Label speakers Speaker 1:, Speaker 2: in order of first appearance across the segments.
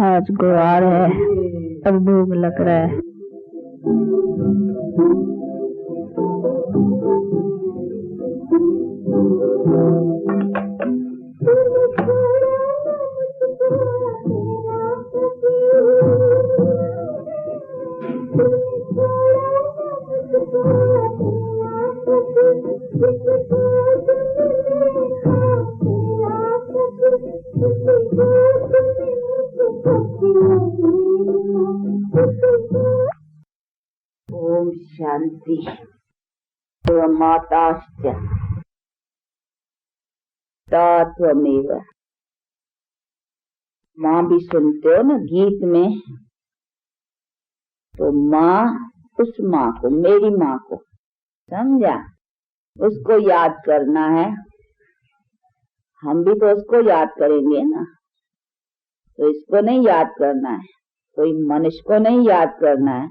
Speaker 1: आज गुरुवार है, अब भूख लग रहा है।
Speaker 2: ओम शांति। माताश्च तत्वमेव। माँ भी सुनते हो ना गीत में, तो माँ उस माँ को, मेरी माँ को, समझा, उसको याद करना है। हम भी तो उसको याद करेंगे ना, तो इसको नहीं याद करना है, कोई मनुष्य को नहीं याद करना है,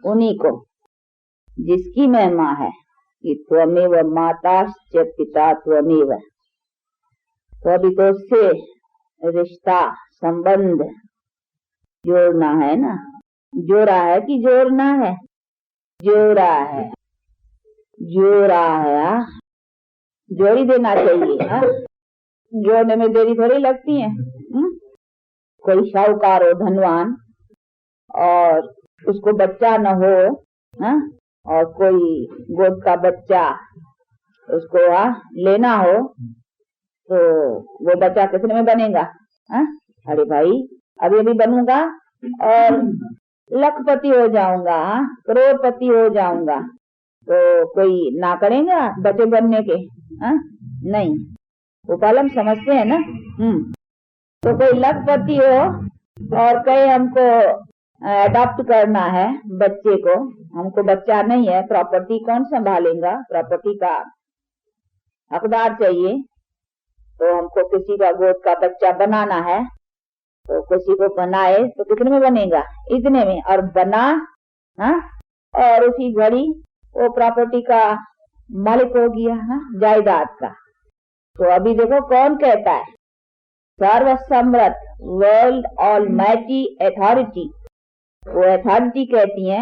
Speaker 2: उन्हीं को जिसकी महिमा है कि त्वमेव माताश्च पिता त्वमेव। तो अभी तो उससे रिश्ता संबंध जोड़ना है ना। जोड़ा है कि जोड़ना है? जोड़ा है, जोड़ा है। जोड़ी देना चाहिए हा? जोड़ने में देरी थोड़ी लगती है। कोई शाहूकार हो, धनवान, और उसको बच्चा न हो, हा? और कोई गोद का बच्चा उसको लेना हो, तो वो बच्चा कितने में बनेगा? हा? अरे भाई, अभी अभी बनूंगा और लखपति हो जाऊंगा, करोड़पति हो जाऊंगा, तो कोई ना करेगा बच्चे बनने के? नहीं, वो कलम समझते हैं ना। तो कोई लखपति हो और कहे हमको अडॉप्ट करना है बच्चे को, हमको बच्चा नहीं है, प्रॉपर्टी कौन संभालेगा? प्रॉपर्टी का हकदार चाहिए, तो हमको किसी का गोद का बच्चा बनाना है, तो किसी को बनाए तो कितने में बनेगा? इतने में। और बना, और उसी घड़ी वो प्रॉपर्टी का मालिक हो गया, जायदाद का। तो अभी देखो कौन कहता है, सर्वसम्मत वर्ल्ड ऑलमाइटी अथॉरिटी, वो अथॉरिटी कहती है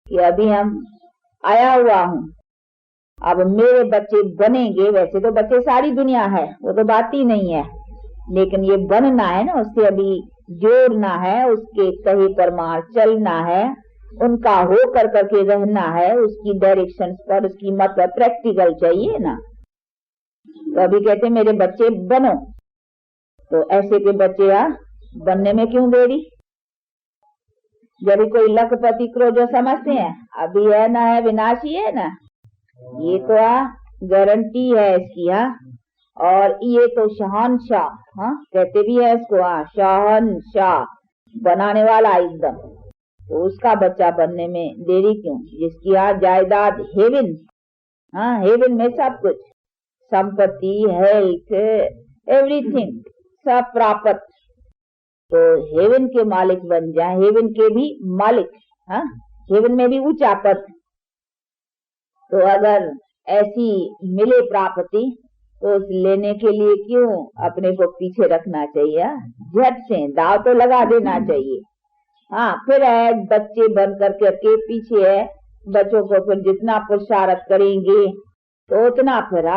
Speaker 2: कि अभी हम आया हुआ हूँ, अब मेरे बच्चे बनेंगे। वैसे तो बच्चे सारी दुनिया है, वो तो बात ही नहीं है, लेकिन ये बनना है ना, उससे अभी जोड़ना है, उसके कहे प्रमाण चलना है, उनका हो कर करके रहना है, उसकी डायरेक्शन पर, उसकी मतलब प्रैक्टिकल चाहिए ना। तो अभी कहते मेरे बच्चे बनो, तो ऐसे के बच्चे बनने में क्यों देरी? जब कोई लखपति को जो समझते हैं अभी है ना, है विनाशी है ना, ये तो गारंटी है इसकी। और ये तो शहंशाह, कहते भी है इसको, शहंशाह, बनाने वाला एकदम। तो उसका बच्चा बनने में देरी क्यों? जिसकी जायदाद हेवन, हेवन में सब कुछ, संपत्ति, हेल्थ, एवरीथिंग सब प्राप्त, तो हेवन के मालिक बन जाए, हेवन के भी मालिक, हेवन में भी ऊंचा पद। तो अगर ऐसी मिले प्राप्ति, तो उस लेने के लिए क्यों अपने को पीछे रखना चाहिए? झट से दाव तो लगा देना चाहिए। फिर है बच्चे बन करके के पीछे है, बच्चों को फिर जितना पुरुषार्थ करेंगे तो उतना फिर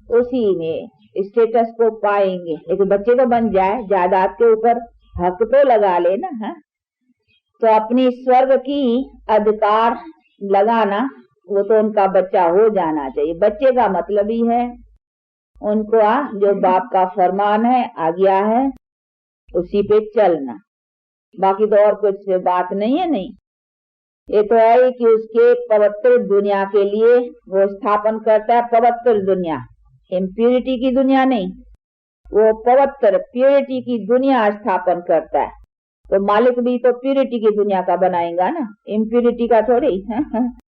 Speaker 2: उसी में स्टेटस को पाएंगे। लेकिन बच्चे तो बन जाए, जायदाद के ऊपर हक तो लगा लेना। तो अपनी स्वर्ग की अधिकार लगाना, वो तो उनका बच्चा हो जाना चाहिए। बच्चे का मतलब ही है उनको जो बाप का फरमान है, आज्ञा है, उसी पे चलना। बाकी तो और कुछ बात नहीं है। नहीं, ये तो है कि उसके पवित्र दुनिया के लिए वो स्थापन करता है, पवित्र दुनिया, इम्प्यूरिटी की दुनिया नहीं, वो पवित्र प्योरिटी की दुनिया स्थापन करता है। तो मालिक भी तो प्योरिटी की दुनिया का बनाएगा ना, इम्प्यूरिटी का थोड़ी।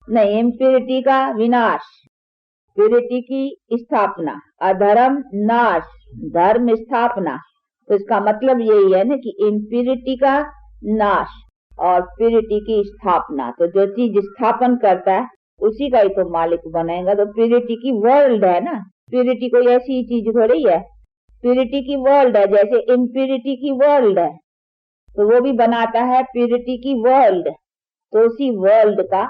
Speaker 2: नहीं, इम्प्यूरिटी का विनाश, प्योरिटी की स्थापना, अधर्म नाश, धर्म स्थापना। तो इसका मतलब यही है ना कि इम्प्यूरिटी का नाश और प्योरिटी की स्थापना। तो जो चीज स्थापन करता है उसी का ही तो मालिक बनेगा। तो प्योरिटी की वर्ल्ड है ना, प्योरिटी कोई ऐसी चीज थोड़ी है प्यूरिटी की वर्ल्ड है, जैसे इम्प्यूरिटी की वर्ल्ड है तो वो भी बनाता है प्यूरिटी की वर्ल्ड। तो उसी वर्ल्ड का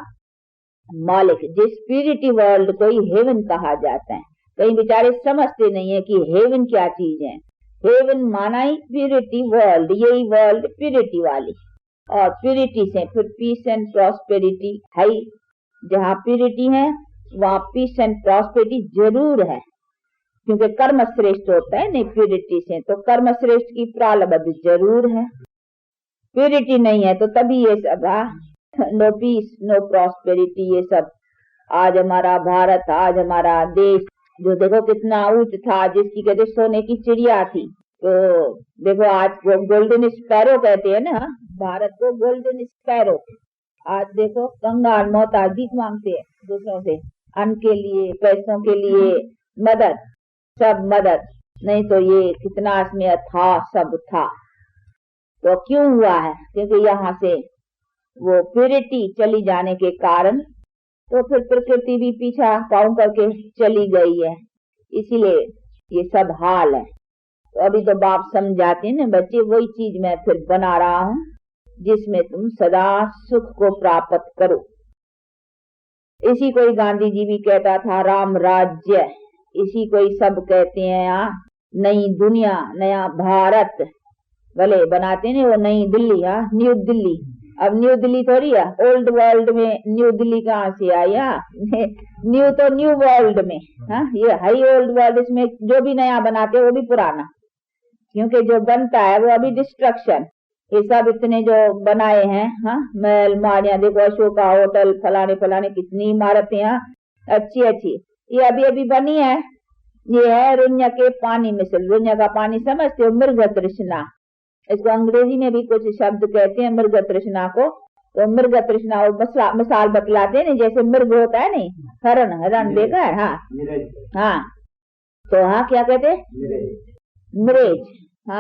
Speaker 2: मालिक, जिस प्यूरिटी वर्ल्ड को ही हेवन कहा जाता है। कई बेचारे समझते नहीं है कि हेवन क्या चीज है। हेवन माना ही प्यूरिटी वर्ल्ड, यही वर्ल्ड प्यूरिटी वाली, और प्यूरिटी से फिर पीस एंड प्रॉस्पेरिटी है। जहाँ प्यूरिटी है वहाँ पीस एंड प्रॉस्पेरिटी जरूर है, क्योंकि कर्म श्रेष्ठ होता है नहीं प्यूरिटी से, तो कर्म श्रेष्ठ की प्रारब्ध जरूर है। प्यूरिटी नहीं है तो तभी ये सब नो पीस नो प्रॉस्पेरिटी, ये सब। आज हमारा भारत, आज हमारा देश जो देखो कितना ऊंच था, जिसकी कहते सोने की चिड़िया थी, तो देखो आज वो गोल्डन स्पैरो कहते हैं ना, भारत को गोल्डन स्पैरो। आज देखो कंगाल मोहताज भीख मांगते हैं दूसरों से, अन्न के लिए, पैसों के लिए, मदद, सब मदद। नहीं तो ये कितना इसमें था, सब था। तो क्यों हुआ है? क्योंकि यहाँ से वो प्यूरिटी चली जाने के कारण तो फिर प्रकृति भी पीछा पाँव करके चली गई है, इसीलिए ये सब हाल है। तो अभी तो बाप समझाते हैं ना, बच्चे वही चीज मैं फिर बना रहा हूँ जिसमें तुम सदा सुख को प्राप्त करो। इसी को ही गांधी जी भी कहता था राम राज्य, इसी को ही सब कहते हैं यहाँ नई दुनिया, नया भारत। भले बनाते हैं वो नई दिल्ली, न्यू दिल्ली। अब न्यू दिल्ली थोड़ी है, ओल्ड वर्ल्ड में न्यू दिल्ली कहाँ से आई? न्यू तो न्यू वर्ल्ड में, ये हाई ओल्ड वर्ल्ड। इसमें जो भी नया बनाते हैं वो भी पुराना, क्योंकि जो बनता है वो अभी डिस्ट्रक्शन। ये सब इतने जो बनाए हैं, महल माड़ियाँ, देखो अशोका होटल, फलाने फलाने कितनी इमारतें अच्छी अच्छी, ये अभी अभी बनी है। ये है रुन्या के पानी मिसल। रुन्या का पानी समझते हो? मृग तृष्णा, इसको अंग्रेजी में भी कुछ शब्द कहते हैं मृग तृष्णा को। तो मृग तृष्णा वो मिसाल बतलाते हैं, जैसे मृग होता है नहीं, हरण, हरण देखा है? हाँ तो क्या कहते हैं? मिरेज।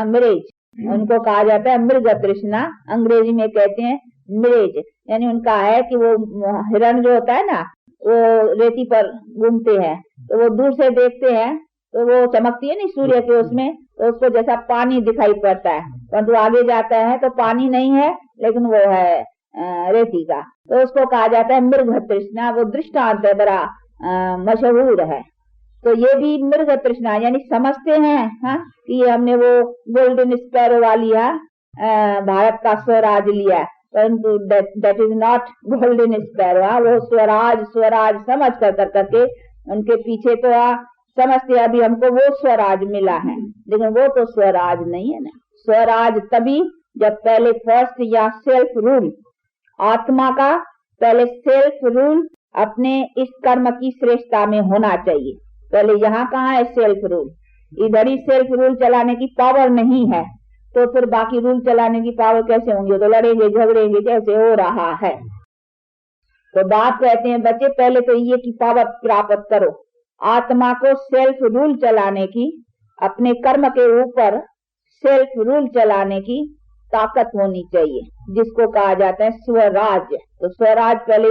Speaker 2: मिरेज उनको कहा जाता है मृग तृष्णा, अंग्रेजी में कहते हैं मिरेज। यानी उनका है कि वो हिरण जो होता है ना, वो रेती पर घूमते हैं, तो वो दूर से देखते हैं तो वो चमकती है नहीं सूर्य के उसमें, तो उसको जैसा पानी दिखाई पड़ता है, परंतु आगे जाता है तो पानी नहीं है, लेकिन वो है रेती का। तो उसको कहा जाता है मृग तृष्णा। वो दृष्टांत है, बड़ा मशहूर है। तो ये भी मृग तृष्णा, यानी समझते हैं कि ये हमने वो गोल्डन स्पैरो वाली भारत का स्वराज लिया, परंतु that is not golden sparrow. वो स्वराज स्वराज समझ कर करके उनके पीछे तो समझते अभी हमको वो स्वराज मिला है, लेकिन वो तो स्वराज नहीं है ना। स्वराज तभी जब पहले फर्स्ट या सेल्फ रूल, आत्मा का पहले सेल्फ रूल अपने इस कर्म की श्रेष्ठता में होना चाहिए। पहले यहाँ कहाँ है सेल्फ रूल? इधर ही सेल्फ रूल चलाने की पावर नहीं है, तो फिर बाकी रूल चलाने की पावर कैसे होंगे? तो लड़ेंगे झगड़ेंगे, कैसे हो रहा है। तो बात कहते हैं बच्चे पहले तो ये की पावर प्राप्त करो, आत्मा को सेल्फ रूल चलाने की, अपने कर्म के ऊपर सेल्फ रूल चलाने की ताकत होनी चाहिए, जिसको कहा जाता है स्वराज। तो स्वराज पहले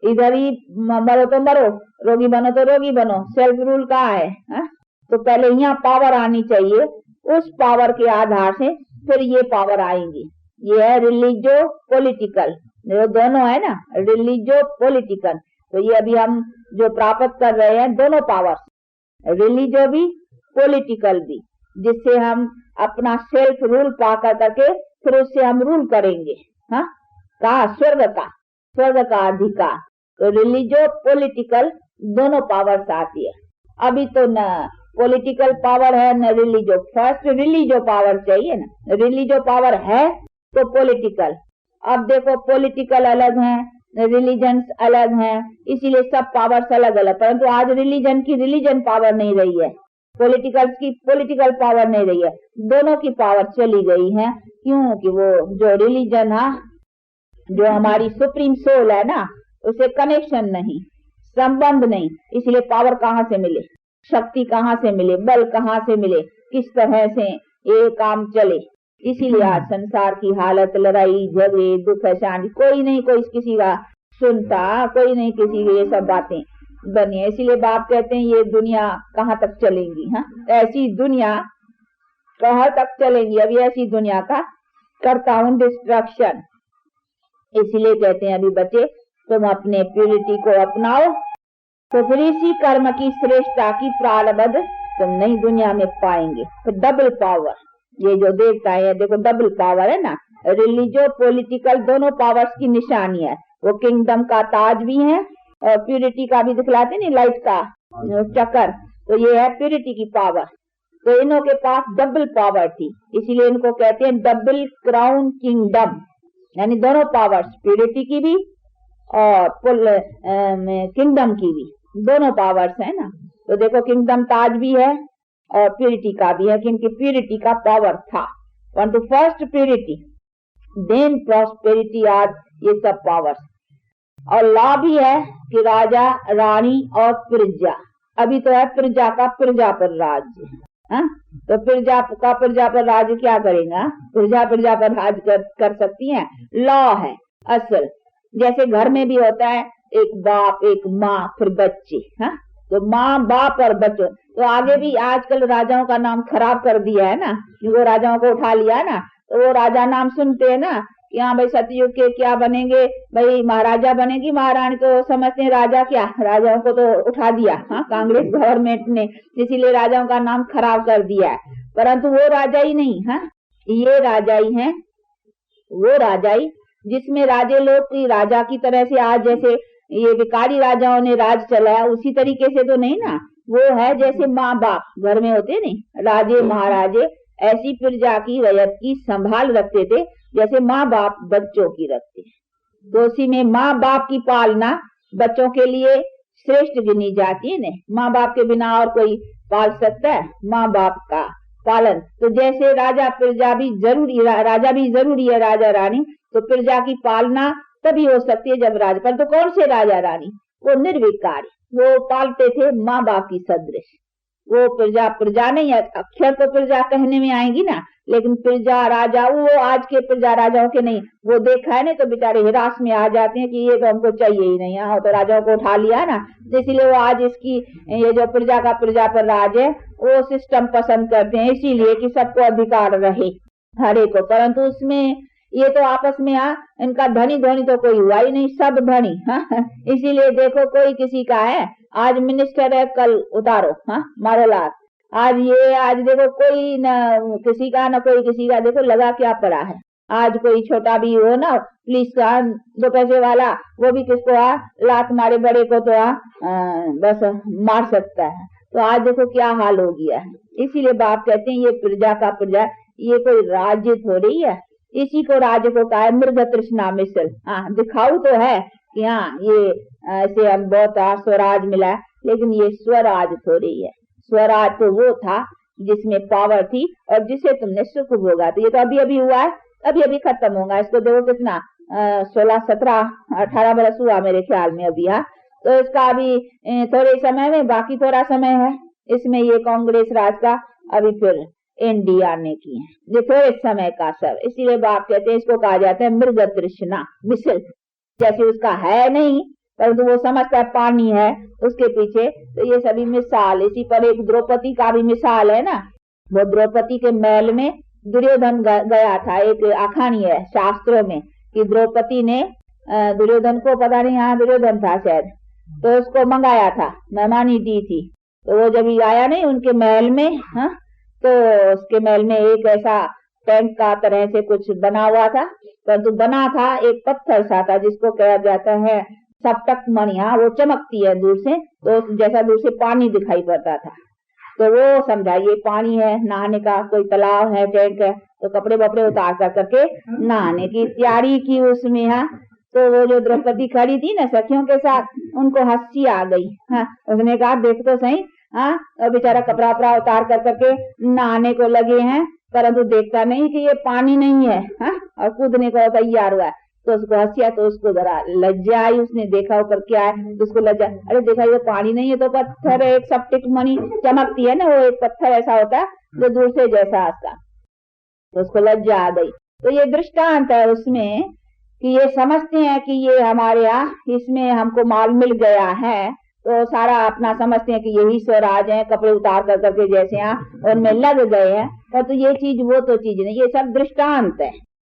Speaker 2: इधर ही मरो तो मरो, रोगी बनो तो रोगी बनो, सेल्फ रूल कहाँ है? तो पहले यहाँ पावर आनी चाहिए, उस पावर के आधार से फिर ये पावर आएंगी। ये है रिलीजो पॉलिटिकल, जो दोनों है ना, रिलीजो पॉलिटिकल। तो ये अभी हम जो प्राप्त कर रहे हैं दोनों पावर, रिलीजो भी पॉलिटिकल भी, जिससे हम अपना सेल्फ रूल पा करके फिर उससे हम रूल करेंगे। कहा स्वर्ग का अधिकार। तो रिलीजो पॉलिटिकल दोनों पावर्स आती है। अभी तो न पॉलिटिकल पावर है न रिलीजो, फर्स्ट रिलीजो पावर चाहिए ना। रिलीजो पावर है तो पॉलिटिकल। अब देखो पॉलिटिकल अलग है, रिलीजन्स अलग हैं, इसीलिए सब पावर्स अलग अलग। परंतु आज रिलीजन की रिलीजन पावर नहीं रही है, पॉलिटिकल की पॉलिटिकल पावर नहीं रही है, दोनों की पावर चली गई है। क्योंकि वो जो रिलीजन है, जो हमारी सुप्रीम सोल है ना, उसे कनेक्शन नहीं, संबंध नहीं, इसलिए पावर कहाँ से मिले, शक्ति कहाँ से मिले, बल कहाँ से मिले, किस तरह से ये काम चले। इसीलिए आज संसार की हालत, लड़ाई झगड़े, दुख शांति, कोई नहीं कोई किसी का सुनता, कोई नहीं किसी की ये सब बातें। बनी है। इसीलिए बाप कहते हैं ये दुनिया कहाँ तक चलेंगी, हाँ ऐसी दुनिया कहाँ तक चलेंगी, अभी ऐसी दुनिया का करता हूँ डिस्ट्रक्शन। इसीलिए कहते हैं अभी बच्चे तुम अपने प्यूरिटी को अपनाओ, तो फिर इसी कर्म की श्रेष्ठता की प्रारब्ध तुम नई दुनिया में पाएंगे। फिर डबल पावर, ये जो देवता है देखो डबल पावर है ना, रिलीजियो पॉलिटिकल दोनों पावर्स की निशानी है। वो किंगडम का ताज भी है और प्यूरिटी का भी दिखलाते नहीं, लाइट का चक्कर, तो ये है प्यूरिटी की पावर। तो इन्हों के पास डबल पावर थी, इसीलिए इनको कहते हैं डबल क्राउन किंगडम, यानी दोनों पावर्स, प्यूरिटी की भी और किंगडम की भी, दोनों पावर्स है ना। तो देखो किंगडम ताज भी है और प्यूरिटी का भी है, क्योंकि प्यूरिटी का पावर था। परंतु first purity then prosperity are ये सब पावर्स। और लॉ भी है कि राजा रानी और प्रजा, अभी तो है प्रजा का प्रजा पर राज्य, हाँ तो प्रजा का प्रजा पर राज्य क्या करेगा, प्रजा प्रजा पर राज कर सकती है, लॉ है असल। जैसे घर में भी होता है एक बाप एक माँ फिर बच्चे, हाँ तो माँ बाप और बच्चों, तो आगे भी आजकल राजाओं का नाम खराब कर दिया है ना, वो राजाओं को उठा लिया ना, तो वो राजा नाम सुनते हैं ना कि हाँ भाई सतयुग के क्या बनेंगे, भाई महाराजा बनेगी महारानी, तो समझते हैं राजा क्या, राजाओं को तो उठा दिया हाँ कांग्रेस गवर्नमेंट ने, इसीलिए राजाओं का नाम खराब कर दिया है। परंतु वो राजा ही नहीं, हाँ ये राजा ही है, वो राजा ही जिसमें राजे लोग की राजा की तरह से आज जैसे ये विकारी राजाओं ने राज चलाया उसी तरीके से तो नहीं ना, वो है जैसे माँ बाप घर में होते नहीं, राजे महाराजे ऐसी प्रजा की रैयत की संभाल रखते थे जैसे माँ बाप बच्चों की रखते हैं। तो उसी में माँ बाप की पालना बच्चों के लिए श्रेष्ठ गिनी जाती है। नहीं माँ बाप के बिना और कोई पाल सकता है, माँ बाप का पालन। तो जैसे राजा प्रजा भी जरूरी, राजा भी जरूरी है राजा रानी, तो प्रजा की पालना तभी हो सकती है जब राजा, पर तो कौन से राजा रानी, वो निर्विकारी, वो पालते थे माँ बाप की सदृश। वो प्रजा प्रजा नहीं है, अक्षर तो प्रजा कहने में आएगी ना, लेकिन प्रजा राजा वो आज के प्रजा राजाओं के नहीं, वो देखा है नहीं तो बेचारे हिरास में आ जाते हैं कि ये तो हमको चाहिए ही नहीं, हाँ तो राजाओं को उठा लिया ना, इसीलिए वो आज इसकी ये जो प्रजा का प्रजा पर राज है वो सिस्टम पसंद करते हैं, इसीलिए कि सबको अधिकार रहे हरे को। परंतु उसमें ये तो आपस में इनका धनी धनी तो कोई हुआ ही नहीं, सब धनी, हाँ इसीलिए देखो कोई किसी का है, आज मिनिस्टर है कल उतारो, हाँ मारो लात, आज ये आज देखो कोई न किसी का न कोई किसी का, देखो लगा क्या पड़ा है। आज कोई छोटा भी हो ना पुलिस का 2 पैसे वाला, वो भी किसको लात मारे बड़े को तो बस मार सकता है। तो आज देखो क्या हाल हो गया है। इसीलिए बाप कहते हैं ये प्रजा का प्रजा, ये कोई राज्य थोड़ी है, इसी को राज्य को कहा है मृग तृष्णा मिसल। हाँ दिखाऊ तो है कि हाँ ये ऐसे हम बहुत स्वराज मिला है, लेकिन ये स्वराज थोड़ी है। स्वराज तो वो था जिसमें पावर थी और जिसे तुमने सुख भोगा, तो ये तो अभी अभी हुआ है, अभी अभी खत्म होगा। इसको देखो कितना 16 17 18 बरस हुआ मेरे ख्याल में अभी, हाँ तो इसका अभी थोड़े समय में, बाकी थोड़ा समय है इसमें ये कांग्रेस राज का, अभी फिर एनडी आने की है, ये थोड़े समय का सब। इसीलिए बाप कहते हैं इसको कहा जाता है मृग तृष्णा मिसल, जैसे उसका है नहीं परंतु वो समझता है पानी है उसके पीछे, तो ये सभी मिसाल। इसी पर एक द्रौपदी का भी मिसाल है ना, वो द्रौपदी के महल में दुर्योधन गया था, एक आखानी है शास्त्रों में कि द्रौपदी ने दुर्योधन को, पता नहीं हाँ दुर्योधन था शायद, तो उसको मंगाया था, मेहमानी दी थी, तो वो जब आया नहीं उनके महल में, हाँ तो उसके महल में एक ऐसा टैंक का तरह से कुछ बना हुआ था, परंतु बना था एक पत्थर सा था जिसको कहा जाता है सप्तक मणि, हाँ वो चमकती है दूर से, तो जैसा दूर से पानी दिखाई पड़ता था, तो वो समझा ये पानी है, नहाने का कोई तालाब है टैंक है, तो कपड़े वपड़े उतार कर करके नहाने की तैयारी की उसमें। हाँ तो वो जो द्रौपदी खड़ी थी ना सखियों के साथ, उनको हंसी आ गई, हाँ उसने कहा देख तो सही, हाँ और बेचारा कपड़ा वपड़ा उतार कर करके नहाने को लगे हैं, परंतु देखता नहीं कि ये पानी नहीं है, हाँ और कूदने को तैयार हुआ है, तो उसको हंसिया, तो उसको जरा लज्जा आई, उसने देखा ऊपर क्या है, तो उसको लज्जा, अरे देखा ये पानी नहीं है तो पत्थर है, एक सप्टिक मणि चमकती है ना, वो एक पत्थर ऐसा होता है जो दूर से जैसा आता, तो उसको लज्जा आ गई। तो ये दृष्टांत है उसमें कि ये समझते हैं कि ये हमारे यहाँ इसमें हमको माल मिल गया है, तो सारा अपना समझते हैं कि यही स्वराज है, कपड़े उतार कर करके जैसे यहाँ उनमें लग गए हैं। पर तो ये चीज वो तो चीज नहीं, ये सब दृष्टांत है।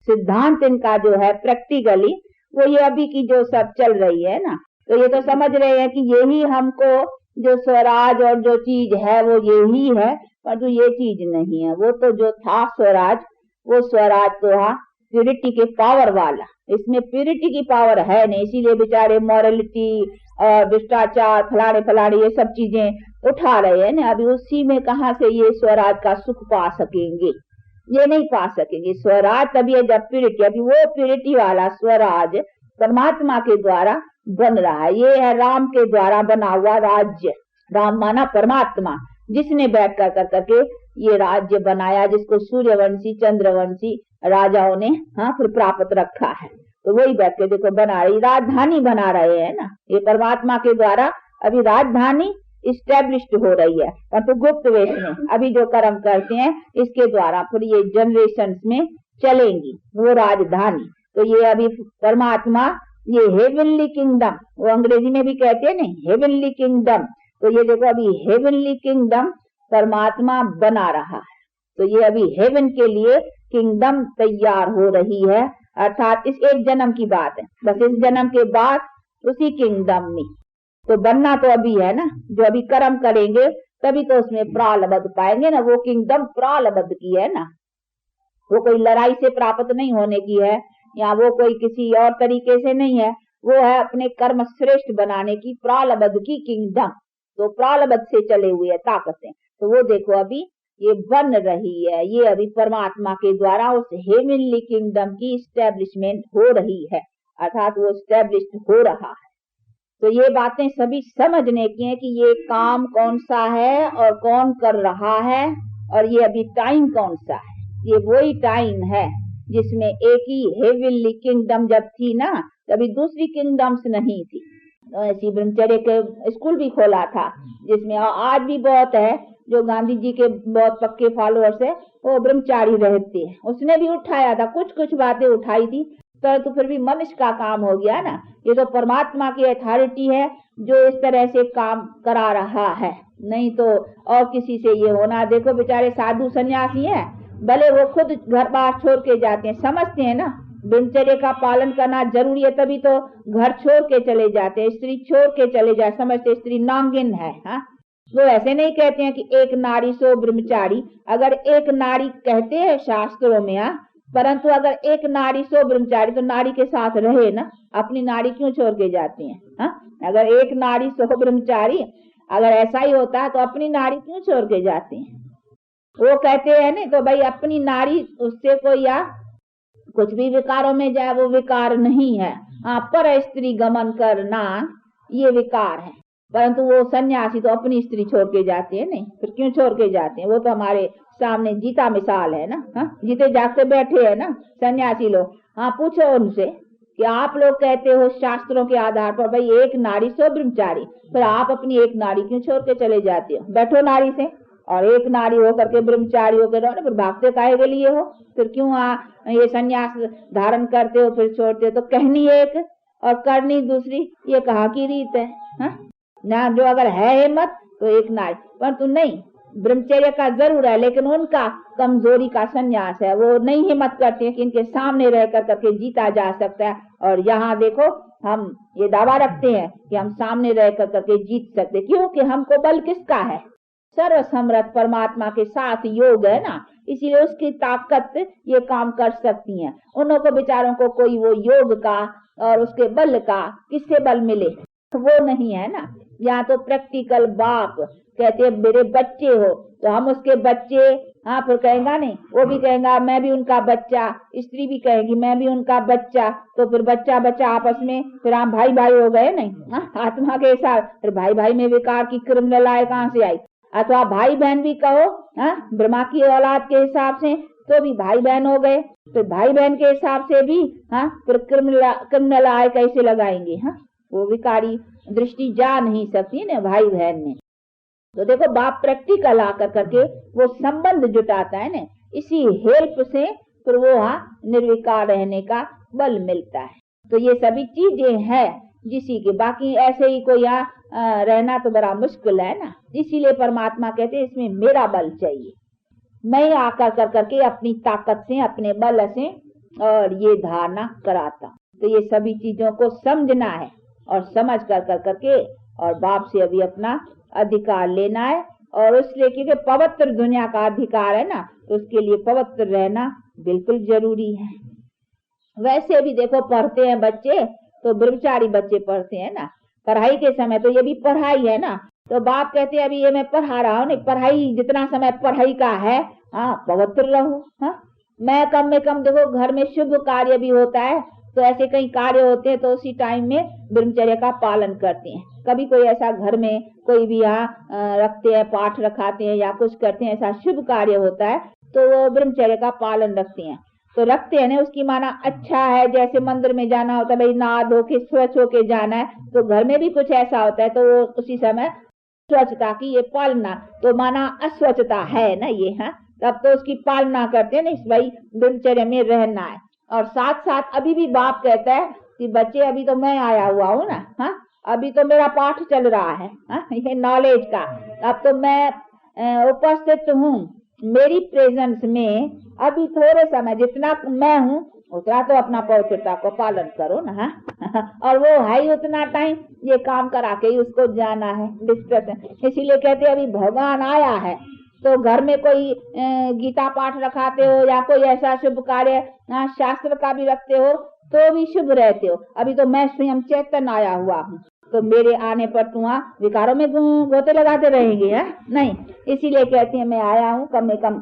Speaker 2: सिद्धांत इनका जो है प्रैक्टिकली वो ये अभी की जो सब चल रही है ना, तो ये तो समझ रहे हैं कि यही हमको जो स्वराज और जो चीज है वो यही है, पर तो ये चीज नहीं है। वो तो जो था स्वराज, वो स्वराज तो हाँ प्यूरिटी के पावर वाला, इसमें प्यूरिटी की पावर है नहीं, इसीलिए बेचारे मॉरलिटी और भ्रष्टाचार फलाने फलाने ये सब चीजें उठा रहे हैं ना। अभी उसी में कहाँ से ये स्वराज का सुख पा सकेंगे, ये नहीं पा सकेंगे। स्वराज तभी है जब प्यूरिटी, अभी वो प्यूरिटी वाला स्वराज परमात्मा के द्वारा बन रहा है। ये है राम के द्वारा बना हुआ राज्य। राम माना परमात्मा, जिसने बैठ कर करके ये राज्य बनाया, जिसको सूर्यवंशी चंद्रवंशी राजाओं ने हाँ फिर प्राप्त रखा है। तो वही बैठ के देखो बना रही, राजधानी बना रहे हैं ना, ये परमात्मा के द्वारा अभी राजधानी इस्टेब्लिश्ड हो रही है। परंतु गुप्त वेश में अभी जो कर्म करते हैं इसके द्वारा फिर ये जनरेशन में चलेंगी वो राजधानी। तो ये अभी परमात्मा ये हेवनली किंगडम, वो अंग्रेजी में भी कहते हैं नहीं हेवनली किंगडम, तो ये देखो अभी हेवनली किंगडम परमात्मा बना रहा है। तो ये अभी हेवन के लिए किंगडम तैयार हो रही है, अर्थात इस एक जन्म की बात है, बस इस जन्म के बाद उसी किंगडम में तो बनना तो अभी है ना। जो अभी कर्म करेंगे तभी तो उसमें प्रालब्ध पाएंगे ना। वो किंगडम प्रालब्ध की है ना, वो कोई लड़ाई से प्राप्त नहीं होने की है, या वो कोई किसी और तरीके से नहीं है, वो है अपने कर्म श्रेष्ठ बनाने की प्रालब्ध की किंगडम। तो प्रालब्ध से चले हुए ताकतें, तो वो देखो अभी ये बन रही है, ये अभी परमात्मा के द्वारा उस हेवनली किंगडम की स्टैब्लिशमेंट हो रही है, अर्थात वो स्टैब्लिश्ड हो रहा है। तो ये बातें सभी समझने की है कि ये काम कौन सा है और कौन कर रहा है, और ये अभी टाइम कौन सा है। ये वही टाइम है जिसमें एक ही हेवनली किंगडम जब थी ना, तभी दूसरी किंगडम्स नहीं थी। तो ऐसी ब्रह्मचर्य के स्कूल भी खोला था, जिसमें आज भी बहुत है जो गांधी जी के बहुत पक्के फॉलोअर्स है, वो ब्रह्मचारी रहते हैं। उसने भी उठाया था, कुछ कुछ बातें उठाई थी, तो फिर भी मनुष्य का काम हो गया ना। ये तो परमात्मा की अथॉरिटी है जो इस तरह से काम करा रहा है, नहीं तो और किसी से ये होना। देखो बेचारे साधु सन्यासी हैं, भले वो खुद घर बार छोड़ के जाते हैं, समझते हैं ना ब्रह्मचर्य का पालन करना जरूरी है, तभी तो घर छोड़ के चले जाते हैं, स्त्री छोड़ के चले जाए, समझते स्त्री नांगिन है। हाँ, वो ऐसे नहीं कहते हैं कि एक नारी सो ब्रह्मचारी। अगर एक नारी कहते हैं शास्त्रों में, हाँ, परंतु अगर एक नारी सो ब्रह्मचारी तो नारी के साथ रहे ना, अपनी नारी क्यों छोड़ के जाते हैं। हाँ, अगर एक नारी सो ब्रह्मचारी अगर ऐसा ही होता है तो अपनी नारी क्यों छोड़ के जाते हैं। वो कहते हैं नहीं तो भाई अपनी नारी उससे कोई या कुछ भी विकारों में जाए वो विकार नहीं है। हाँ, पर स्त्री गमन करना ये विकार है, परंतु वो सन्यासी तो अपनी स्त्री छोड़ के जाते हैं नहीं, फिर क्यों छोड़ के जाते हैं। वो तो हमारे सामने जीता मिसाल है ना। हाँ, जीते जागते बैठे हैं ना सन्यासी लोग। हाँ, पूछो उनसे कि आप लोग कहते हो शास्त्रों के आधार पर भाई एक नारी सो ब्रह्मचारी, फिर आप अपनी एक नारी क्यों छोड़ के चले जाते हो। बैठो नारी से, और एक नारी होकर के ब्रह्मचारी होकर रहो ना, फिर भागते काहे के लिए हो, फिर क्यों ये सन्यास धारण करते हो फिर छोड़ते हो। तो कहनी एक और करनी दूसरी, ये कहाँ की रीत है। हाँ ना, जो अगर है हिम्मत तो एक नारी, परंतु नहीं, ब्रह्मचर्य का जरूर है, लेकिन उनका कमजोरी का संन्यास है, वो नहीं हिम्मत करते हैं कि इनके सामने रह कर करके जीता जा सकता है। और यहाँ देखो हम ये दावा रखते हैं कि हम सामने रह कर करके जीत सकते, क्योंकि हमको बल किसका है, सर्वसमर्थ परमात्मा के साथ योग है ना, इसीलिए उसकी ताकत ये काम कर सकती हैं। उन को बेचारों को कोई वो योग का और उसके बल का किससे बल मिले, वो नहीं है ना। यहाँ तो प्रैक्टिकल बाप कहते हैं मेरे बच्चे हो, तो हम उसके बच्चे। हाँ, फिर कहेगा नहीं, वो भी कहेगा मैं भी उनका बच्चा, स्त्री भी कहेगी मैं भी उनका बच्चा, तो फिर बच्चा बच्चा आपस में फिर आप भाई भाई हो गए नहीं। हाँ, आत्मा के साथ फिर भाई भाई में विकार की क्रिमिनल आय कहाँ से आई। अथवा भाई बहन भी कहो, हाँ, ब्रह्मा की औलाद के हिसाब से तो भी भाई बहन हो गए, तो भाई बहन के हिसाब से भी हाँ फिर क्रिमिनल आय कैसे लगाएंगे। हाँ, वो विकारी दृष्टि जा नहीं सकती ना भाई बहन में। तो देखो बाप प्रैक्टिकल आकर करके वो संबंध जुटाता है ना, इसी हेल्प से फिर वो हाँ निर्विकार रहने का बल मिलता है। तो ये सभी चीजें हैं जिसी के, बाकी ऐसे ही कोई यहाँ रहना तो बड़ा मुश्किल है ना। इसीलिए परमात्मा कहते हैं इसमें मेरा बल चाहिए, मैं आकर कर करके अपनी ताकत से, अपने बल से और ये धारणा कराता। तो ये सभी चीजों को समझना है और समझ कर करके और बाप से अभी अपना अधिकार लेना है। और उसलिए क्योंकि पवित्र दुनिया का अधिकार है ना, तो उसके लिए पवित्र रहना बिल्कुल जरूरी है। वैसे भी देखो पढ़ते हैं बच्चे, तो ब्रह्मचारी बच्चे पढ़ते हैं ना, पढ़ाई के समय तो ये भी पढ़ाई है ना। तो बाप कहते हैं अभी ये मैं पढ़ा रहा हूँ, नहीं पढ़ाई जितना समय पढ़ाई का है, हाँ पवित्र रहो। हाँ मैं कम में कम देखो घर में शुभ कार्य भी होता है, तो ऐसे कई कार्य होते हैं तो उसी टाइम में ब्रह्मचर्य का पालन करते हैं। कभी कोई ऐसा घर में कोई भी यहाँ रखते हैं, पाठ रखाते हैं या कुछ करते हैं, ऐसा शुभ कार्य होता है तो वो ब्रह्मचर्य का पालन रखते हैं। तो रखते हैं ना, उसकी माना अच्छा है। जैसे मंदिर में जाना होता है, भाई नहा धो के स्वच्छ होके जाना है, तो घर में भी कुछ ऐसा होता है तो वो उसी समय स्वच्छता की ये पालना, तो माना अस्वच्छता है ना ये, हाँ तब तो उसकी पालना करते हैं ना, इस भाई दिनचर्या में रहना है। और साथ साथ अभी भी बाप कहता है कि बच्चे अभी तो मैं आया हुआ हूँ ना, हाँ अभी तो मेरा पाठ चल रहा है, हाँ ये नॉलेज का, अब तो मैं उपस्थित हूँ मेरी प्रेजेंस में। अभी थोड़े समय जितना मैं हूँ उतना तो अपना पवित्रता को पालन करो ना, हाँ और वो है ही उतना टाइम, ये काम करा के ही उसको जाना है डिस्कशन। इसीलिए कहते हैं अभी भगवान आया है, तो घर में कोई गीता पाठ रखाते हो या कोई ऐसा शुभ कार्य शास्त्र का भी रखते हो तो भी शुभ रहते हो। अभी तो मैं स्वयं चैतन्य आया हुआ हूँ, तो मेरे आने पर तुम विकारों में गोते लगाते रहेंगे, है नहीं। इसीलिए कहते हैं मैं आया हूँ कम से कम,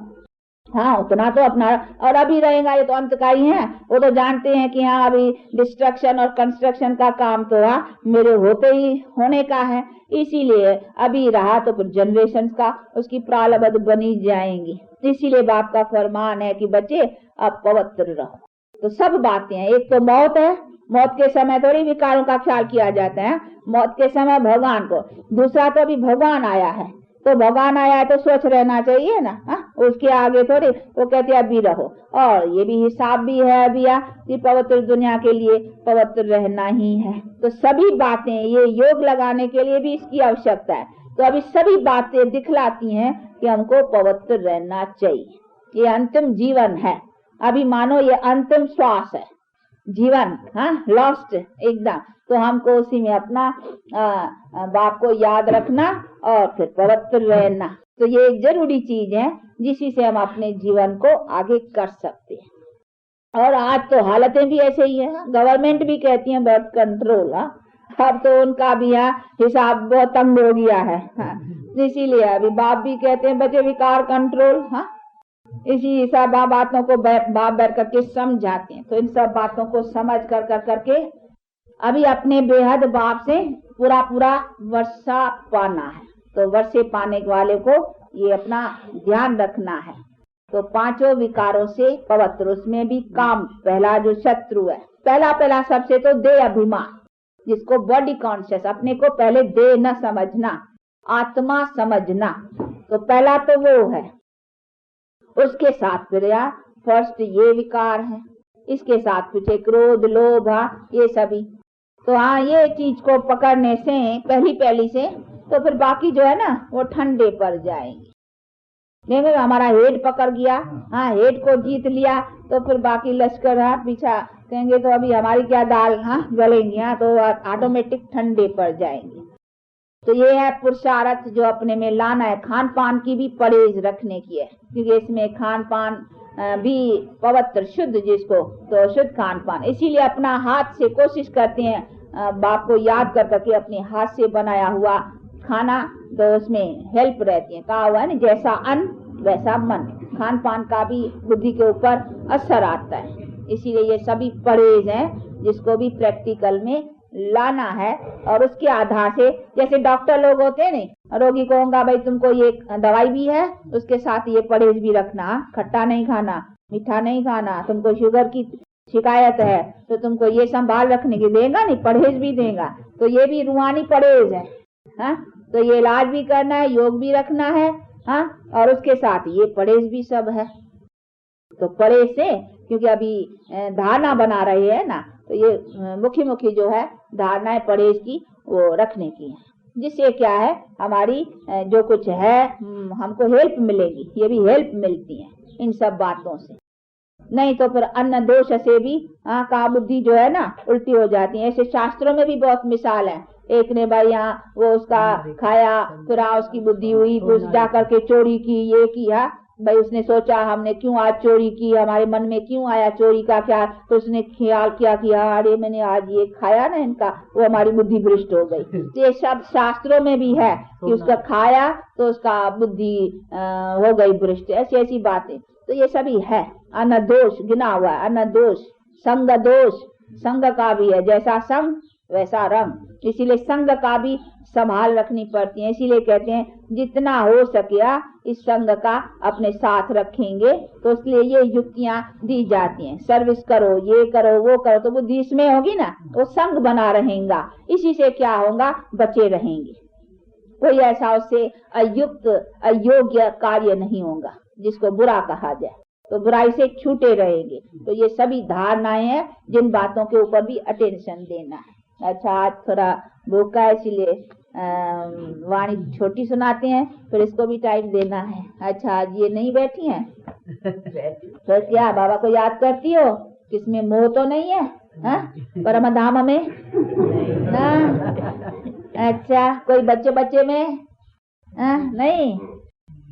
Speaker 2: हाँ उतना तो अपना, और अभी रहेगा ये तो अंत का ही है। वो तो जानते हैं कि हाँ अभी डिस्ट्रक्शन और कंस्ट्रक्शन का काम तो मेरे होते ही होने का है, इसीलिए अभी रहा तो फिर जनरेशन का उसकी प्रारब्ध बनी जाएंगी। इसीलिए बाप का फरमान है कि बच्चे अब पवित्र रहो। तो सब बातें हैं, एक तो मौत है, मौत के समय थोड़ी विकारों का ख्याल किया जाता है, मौत के समय भगवान को। दूसरा तो अभी भगवान आया है, तो भगवान आया है तो स्वच्छ रहना चाहिए ना, हाँ उसके आगे थोड़ी वो कहते हैं अभी रहो। और ये भी हिसाब भी है अभी कि पवित्र दुनिया के लिए पवित्र रहना ही है। तो सभी बातें ये योग लगाने के लिए भी इसकी आवश्यकता है। तो अभी सभी बातें दिखलाती हैं कि हमको पवित्र रहना चाहिए। ये अंतिम जीवन है, अभी मानो ये अंतिम श्वास है जीवन, हाँ लास्ट एकदम। तो हमको उसी में अपना बाप को याद रखना और फिर पवित्र रहना। तो ये एक जरूरी चीज है जिसी से हम अपने जीवन को आगे कर सकते हैं। और आज तो हालतें भी ऐसे ही है, गवर्नमेंट भी कहती है बर्थ कंट्रोल, अब तो उनका भी हिसाब बहुत तंग हो गया है, इसीलिए अभी बाप भी कहते हैं बच्चे विकार कंट्रोल, हाँ इसी सब बातों को बाप बैठ करके समझाते हैं। तो इन सब बातों को समझ कर करके अभी अपने बेहद बाप से पूरा वर्षा पाना है। तो वर्षे पाने वाले को ये अपना ध्यान रखना है। तो पांचों विकारों से पवित्र, उसमें भी काम पहला जो शत्रु है, पहला सबसे तो देह अभिमान, जिसको बॉडी कॉन्शियस, अपने को पहले देह न समझना, आत्मा समझना, तो पहला तो वो है। उसके साथ फिर फर्स्ट ये विकार है, इसके साथ पीछे क्रोध लोभ ये सभी। तो ये चीज को पकड़ने से पहली से तो फिर बाकी जो है ना वो ठंडे पड़ जाएंगे। देखो हमारा हेड पकड़ गया, हेड को जीत लिया तो फिर बाकी लश्कर पीछा कहेंगे तो अभी हमारी क्या दाल गलेंगी, तो ऑटोमेटिक ठंडे पड़ जाएंगे। तो ये है पुरुषार्थ जो अपने में लाना है। खान पान की भी परहेज रखने की है, क्योंकि इसमें खान पान भी पवित्र शुद्ध, जिसको तो शुद्ध खान पान। इसीलिए अपना हाथ से कोशिश करते हैं बाप को याद कर करके अपने हाथ से बनाया हुआ खाना, तो उसमें हेल्प रहती है। कहा हुआ है ना जैसा अन्न वैसा मन, खान पान का भी बुद्धि के ऊपर असर आता है। इसीलिए ये सभी परहेज हैं जिसको भी प्रैक्टिकल में लाना है। और उसके आधार से जैसे डॉक्टर लोग होते हैं ना, रोगी को होगा भाई तुमको ये दवाई भी है, उसके साथ ये परहेज भी रखना, खट्टा नहीं खाना, मीठा नहीं खाना, तुमको शुगर की शिकायत है तो तुमको ये संभाल रखने की देगा, नहीं परहेज भी देगा। तो ये भी रूहानी परहेज है, तो ये इलाज भी करना है, योग भी रखना है, और उसके साथ ये परहेज भी सब है। तो परहेज से, क्योंकि अभी धारणा बना रहे हैं ना, तो ये मुखी जो है धारणाएं परहेज की वो रखने की है, जिससे क्या है हमारी जो कुछ है हमको हेल्प मिलेगी, ये भी हेल्प मिलती है इन सब बातों से। नहीं तो फिर अन्न दोष से भी का बुद्धि जो है ना उल्टी हो जाती है। ऐसे शास्त्रों में भी बहुत मिसाल है। एक ने भाई यहाँ वो उसका खाया, फिर उसकी बुद्धि हुई, फिर जा करके चोरी की, ये किया भाई। उसने सोचा हमने क्यों आज चोरी की, हमारे मन में क्यों आया चोरी का क्या, तो उसने ख्याल किया कि अरे मैंने आज ये खाया ना इनका, वो हमारी बुद्धि भ्रष्ट हो गई। तो ये सब शास्त्रों में भी है कि उसका खाया तो उसका बुद्धि हो गई भ्रष्ट, ऐसी ऐसी बातें। तो ये सभी है। अन्न दोष गिना हुआ है, अन्न दोष, संग दोष, संग का भी है, जैसा संग वैसा रंग, इसीलिए संग का भी संभाल रखनी पड़ती है। इसीलिए कहते हैं जितना हो सके इस संग का अपने साथ रखेंगे, तो इसलिए ये युक्तियां दी जाती हैं। सर्विस करो, ये करो, वो करो, तो बुद्धि इसमें होगी ना, वो संग बना रहेगा। इसी से क्या होगा, बचे रहेंगे। कोई ऐसा उससे अयुक्त अयोग्य कार्य नहीं होगा जिसको बुरा कहा जाए, तो बुराई से छूटे रहेंगे। तो ये सभी धारणाएं हैं जिन बातों के ऊपर भी अटेंशन देना है। अच्छा, आज थोड़ा भूखा है इसलिए वाणी छोटी सुनाते हैं, फिर इसको भी टाइम देना है। अच्छा, आज ये नहीं बैठी हैं तो क्या बाबा को याद करती हो? किसमें मोह तो नहीं है, परम धाम में ना? अच्छा, कोई बच्चे बच्चे में नहीं?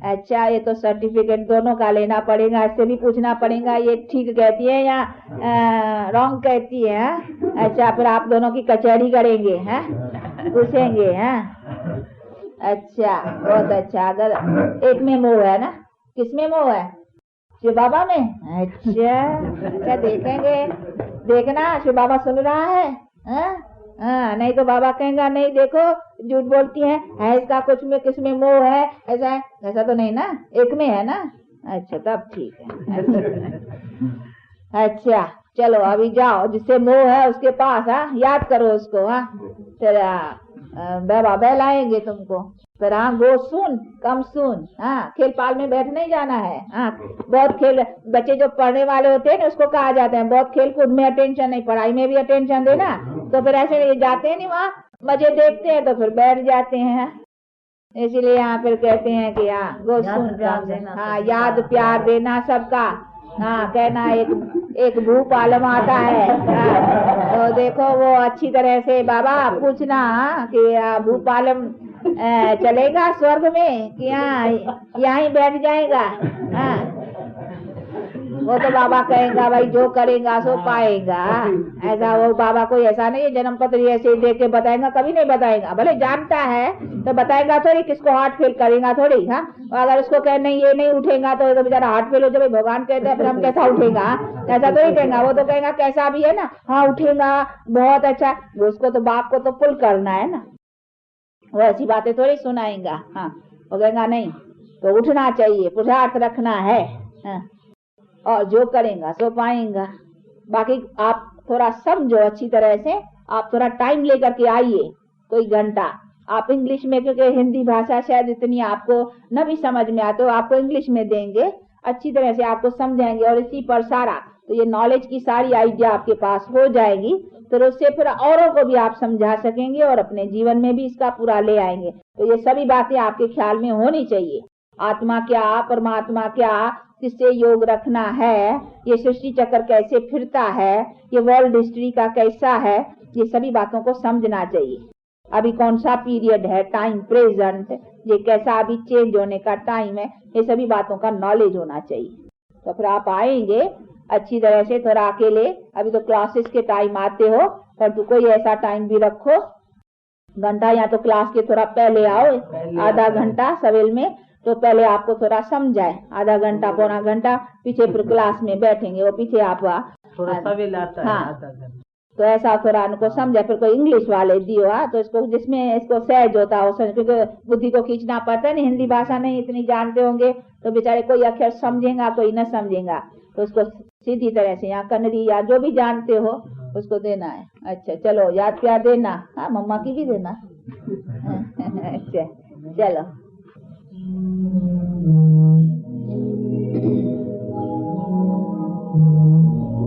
Speaker 2: अच्छा, ये तो सर्टिफिकेट दोनों का लेना पड़ेगा, इससे भी पूछना पड़ेगा ये ठीक कहती है या रॉन्ग कहती है। अच्छा, फिर आप दोनों की कचहरी करेंगे, पूछेंगे। अच्छा, बहुत अच्छा। अगर एक में मोह है ना, किसमें मोह है? शिव बाबा में। अच्छा, देखेंगे, देखना शिव बाबा सुन रहा है। नहीं तो बाबा कहेगा नहीं देखो झूठ बोलती है इसका कुछ में किसमें मोह है, ऐसा है। ऐसा तो नहीं ना, एक में है ना? अच्छा, तब ठीक है। अच्छा, चलो अभी जाओ, जिससे मोह है उसके पास याद करो उसको। फिर बाबा बहलाएंगे तुमको। फिर गो सुन कम सुन। खेल पाल में बैठ नहीं जाना है। बहुत खेल, बच्चे जो पढ़ने वाले होते हैं ना उसको कहा जाता है बहुत खेल कूद में अटेंशन नहीं, पढ़ाई में भी अटेंशन देना। तो फिर ऐसे जाते हैं नहीं, वहाँ मजे देखते हैं तो फिर बैठ जाते हैं। इसीलिए यहाँ फिर कहते हैं कि गो सुन कम देना, याद प्यार देना सबका। कहना एक भूपालम आता है, तो देखो वो अच्छी तरह से बाबा पूछना कि भूपालम चलेगा स्वर्ग में कि यहाँ बैठ जाएगा। वो तो बाबा कहेगा भाई जो करेगा सो पाएगा। ऐसा वो बाबा कोई ऐसा नहीं है जन्म पत्र ऐसे ही देख के बताएगा, कभी नहीं बताएगा। भले जानता है तो बताएगा थोड़ी, किसको हार्ट फेल करेगा थोड़ी। अगर उसको कहे नहीं ये नहीं उठेगा तो बेचारा हार्ट फेल हो जाए। भगवान कहते हैं फिर हम कैसा उठेगा, ऐसा तो नहीं कहेगा। वो तो कहेगा कैसा भी है ना, उठेगा बहुत अच्छा। उसको तो बाप को तो पुल करना है ना, वो ऐसी बातें थोड़ी सुनाएगा। वो कहेगा नहीं तो उठना चाहिए, पुरुषार्थ रखना है, और जो करेगा सो पाएगा। बाकी आप थोड़ा समझो अच्छी तरह से, आप थोड़ा टाइम लेकर के आइए, कोई घंटा। आप इंग्लिश में, क्योंकि हिंदी भाषा शायद इतनी आपको न भी समझ में आते हो, आपको इंग्लिश में देंगे, अच्छी तरह से आपको समझाएंगे। और इसी पर सारा तो ये नॉलेज की सारी आइडिया आपके पास हो जाएगी, तो उससे फिर औरों को भी आप समझा सकेंगे और अपने जीवन में भी इसका पूरा ले आएंगे। तो ये सभी बातें आपके ख्याल में होनी चाहिए। आत्मा क्या, परमात्मा क्या, किससे योग रखना है, ये सृष्टि चक्र कैसे फिरता है, ये वर्ल्ड हिस्ट्री का कैसा है, ये सभी बातों को समझना चाहिए। अभी कौन सा पीरियड है, टाइम प्रेजेंट, ये कैसा अभी चेंज होने का टाइम है, ये सभी बातों का नॉलेज होना चाहिए। तो फिर आप आएंगे अच्छी तरह से। थोड़ा अकेले अभी तो क्लासेस के टाइम आते हो, पर तो कोई ऐसा टाइम भी रखो घंटा, या तो क्लास के थोड़ा पहले आओ, आधा घंटा सवेल में, तो पहले आपको थोड़ा समझाए, आधा घंटा पौना घंटा पीछे फिर क्लास में बैठेंगे, वो पीछे आप
Speaker 3: थोड़ा सवेल आता है आधा घंटा,
Speaker 2: तो ऐसा थोड़ा उनको समझा। फिर कोई इंग्लिश वाले दियो तो इसको जिसमें इसको सहज होता हो, क्योंकि बुद्धि को खींचना पड़ता है ना, हिंदी भाषा नहीं इतनी जानते होंगे तो बेचारे कोई अक्षर समझेगा कोई न समझेगा, तो उसको सीधी तरह से या कन्नड़ी या जो भी जानते हो उसको देना है। अच्छा, चलो याद प्यार देना, मम्मा की भी देना। अच्छा, चलो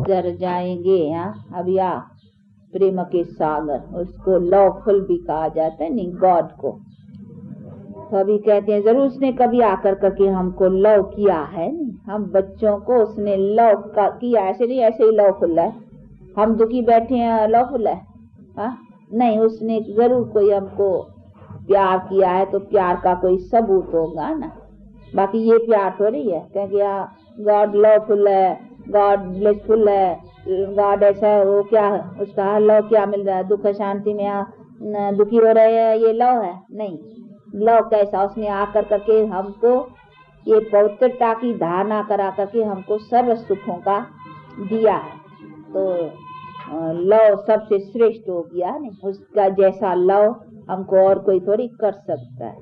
Speaker 2: इधर जाएंगे। अभी प्रेम के सागर, उसको लवफुल भी कहा जाता है, नहीं गॉड को। तो अभी कहते हैं जरूर उसने कभी आकर करके हमको लव किया है, नहीं हम बच्चों को उसने लव किया, ऐसे नहीं ऐसे ही लवफुल है, हम दुखी बैठे हैं लवफुल है, हाँ नहीं, उसने जरूर कोई हमको प्यार किया है, तो प्यार का कोई सबूत होगा ना। बाकी ये प्यार थोड़ी है क्योंकि गॉड लवफुल है, गॉड ब्लेसफुल है, गॉड ऐसा है, वो क्या है उसका लव क्या मिल रहा है, दुख शांति में दुखी हो रहे हैं, ये लव है नहीं। लव कैसा, उसने आकर करके हमको ये पवित्रता की धारणा करा करके हमको सर्व सुखों का दिया है, तो लव सबसे श्रेष्ठ हो गया नहीं, उसका जैसा लव हमको और कोई थोड़ी कर सकता है,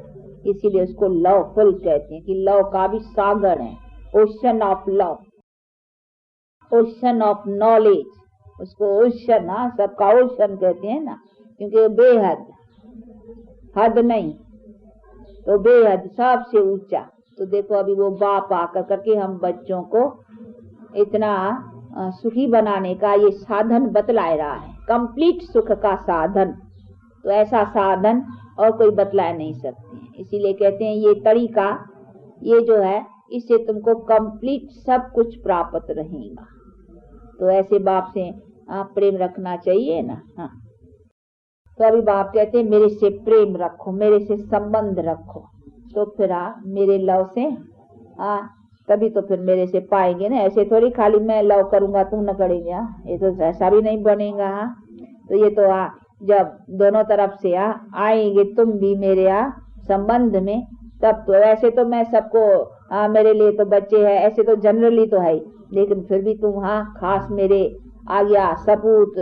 Speaker 2: इसीलिए उसको लवफुल कहते हैं कि लव का भी सागर है, ocean of love, ocean of knowledge, उसको ओशन, हाँ सबका ओशन कहते हैं ना, क्योंकि बेहद, हद नहीं तो बेहद सबसे ऊंचा। तो देखो अभी वो बाप आकर करके हम बच्चों को इतना सुखी बनाने का ये साधन बतला रहा है, कंप्लीट सुख का साधन, तो ऐसा साधन और कोई बतला नहीं सकते। इसीलिए कहते हैं ये तरीका, ये जो है इससे तुमको कंप्लीट सब कुछ प्राप्त रहेगा। तो ऐसे बाप से प्रेम रखना चाहिए ना। हाँ तो अभी बाप कहते हैं मेरे से प्रेम रखो, मेरे से संबंध रखो, तो फिर मेरे लव से तभी तो फिर मेरे से पाएंगे ना, ऐसे थोड़ी खाली मैं लव करूंगा तुम न करेंगे, ये तो ऐसा भी नहीं बनेगा। तो ये तो जब दोनों तरफ से आएंगे तुम भी मेरे संबंध में, तब तो ऐसे तो मैं सबको मेरे लिए तो बच्चे हैं, ऐसे तो जनरली तो है, लेकिन फिर भी तुम खास मेरे आज्ञा सपूत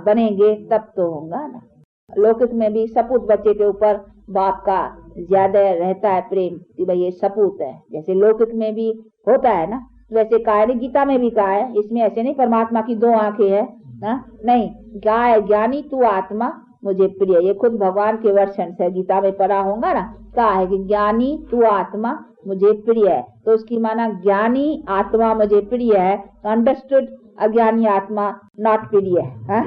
Speaker 2: बनेंगे तब तो होगा ना। लौकिक में भी सपूत बच्चे के ऊपर बाप का ज्यादा रहता है प्रेम कि भाई ये सपूत है, जैसे लौकिक में भी होता है ना, वैसे कहा है गीता में भी कहा है, इसमें ऐसे नहीं परमात्मा की दो आंखें है ना, नहीं क्या है, ज्ञानी तू आत्मा मुझे प्रिय, ये खुद भगवान के वर्षन से गीता में पढ़ा होगा ना, कहा है कि ज्ञानी तू आत्मा मुझे प्रिय है, तो उसकी माना ज्ञानी आत्मा मुझे प्रिय है, अंडरस्टूड, अज्ञानी आत्मा नॉट प्रिय है,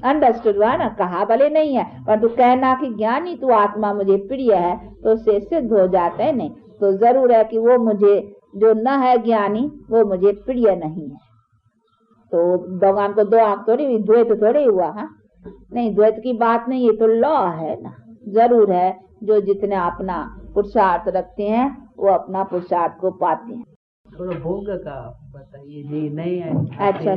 Speaker 2: अंडरस्टूड हुआ ना, कहा भले नहीं है पर तू कहना कि ज्ञानी तू आत्मा मुझे प्रिय है, तो उससे सिद्ध हो जाता है। नहीं तो जरूर है कि वो मुझे जो न है ज्ञानी वो मुझे प्रिय नहीं है। तो भगवान को दो आंख थोड़ी हुई, द्वैत थोड़ी हुआ, नहीं द्वैत की बात नहीं, ये तो लॉ है ना। जरूर है जो जितने अपना पुरुषार्थ रखते हैं वो अपना पुरुषार्थ को पाते हैं।
Speaker 3: थोड़ा भोग का बताइए जी, नहीं है।
Speaker 2: अच्छा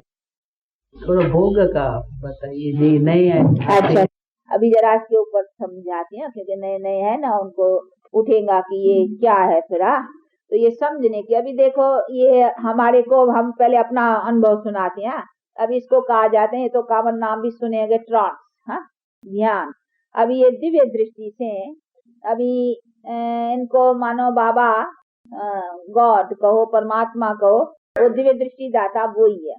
Speaker 3: थोड़ा भोग का बताइए जी, नहीं है।
Speaker 2: अच्छा अभी जरा इसके ऊपर समझाते हैं, क्योंकि नए नए है ना, उनको उठेगा कि ये क्या है फिर तो ये समझने की। अभी देखो ये हमारे को, हम पहले अपना अनुभव सुनाते हैं, अब इसको कहा जाते हैं, तो कॉमन नाम भी सुनेंगे ट्रांस, ध्यान। अभी ये दिव्य दृष्टि से अभी इनको मानो बाबा गॉड कहो, परमात्मा कहो, वो दिव्य दृष्टि दाता वो ही है।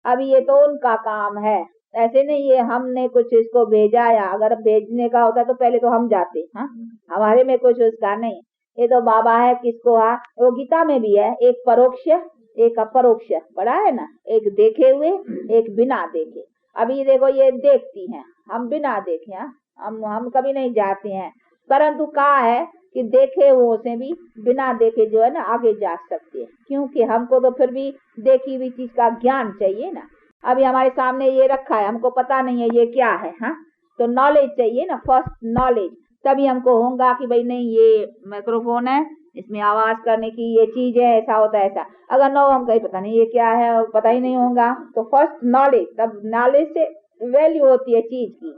Speaker 2: अभी ये तो उनका काम है, ऐसे नहीं ये हमने कुछ इसको भेजा, या अगर भेजने का होता तो पहले तो हम जाते, हमारे में कुछ उसका नहीं, ये तो बाबा है किसको वो गीता में भी है, एक परोक्ष एक अपरोक्ष पढ़ा है ना, एक देखे हुए एक बिना देखे। अभी देखो ये देखती हैं, हम बिना देखे, हम कभी नहीं जाते हैं, परंतु कहा है कि देखे हुए से भी बिना देखे जो है ना आगे जा सकते हैं, क्योंकि हमको तो फिर भी देखी हुई चीज का ज्ञान चाहिए ना। अभी हमारे सामने ये रखा है, हमको पता नहीं है ये क्या है, तो नॉलेज चाहिए ना, फर्स्ट नॉलेज, तभी हमको होगा कि भाई नहीं ये माइक्रोफोन है, इसमें आवाज करने की ये चीज है, ऐसा होता है ऐसा। अगर नो हम कहीं पता नहीं ये क्या है और पता ही नहीं होगा, तो फर्स्ट नॉलेज, तब नॉलेज से वैल्यू होती है चीज की।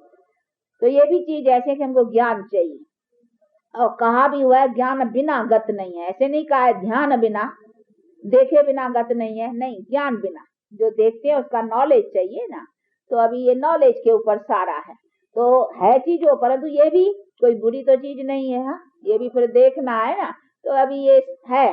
Speaker 2: तो ये भी चीज ऐसे कि हमको ज्ञान चाहिए, और कहा भी हुआ है ज्ञान बिना गत नहीं है, ऐसे नहीं कहा है ध्यान बिना देखे बिना गत नहीं है, नहीं ज्ञान बिना, जो देखते हैं उसका नॉलेज चाहिए ना। तो अभी ये नॉलेज के ऊपर सारा है, तो है चीजों, परंतु ये भी कोई बुरी तो चीज नहीं है, ये भी फिर देखना है ना। तो अभी ये है,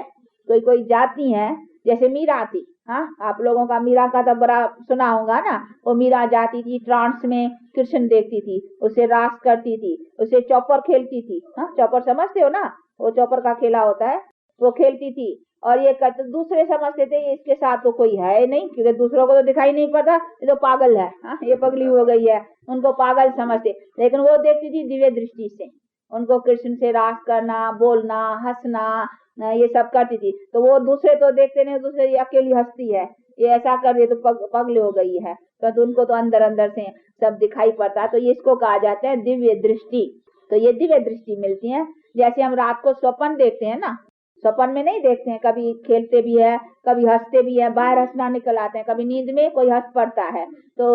Speaker 2: कोई जाती है, जैसे मीरा थी, आप लोगों का मीरा का तो बड़ा सुना होगा ना, वो मीरा जाती थी ट्रांस में, कृष्ण देखती थी, उसे रास करती थी, उसे चौपर खेलती थी, चौपर समझते हो ना, वो चौपर का खेला होता है, वो खेलती थी, और ये करते दूसरे समझते थे ये इसके साथ तो कोई है नहीं, क्योंकि दूसरों को तो दिखाई नहीं पड़ता, ये तो पागल है, ये पगली हो गई है, उनको पागल समझते। लेकिन वो देखती थी दिव्य दृष्टि से, उनको कृष्ण से रास करना, बोलना, हंसना, ये सब करती थी। तो वो दूसरे तो देखते नहीं, दूसरे ये अकेली हंसती है, ये ऐसा कर रही है तो पगली हो गई है, तो उनको तो अंदर अंदर से सब दिखाई पड़ता है। तो ये इसको कहा जाता है दिव्य दृष्टि। तो ये दिव्य दृष्टि मिलती है। जैसे हम रात को स्वप्न देखते हैं ना, स्वप्न में नहीं देखते हैं, कभी खेलते भी है, कभी हंसते भी है, बाहर हंसना निकल आते हैं, कभी नींद में कोई हंस पड़ता है तो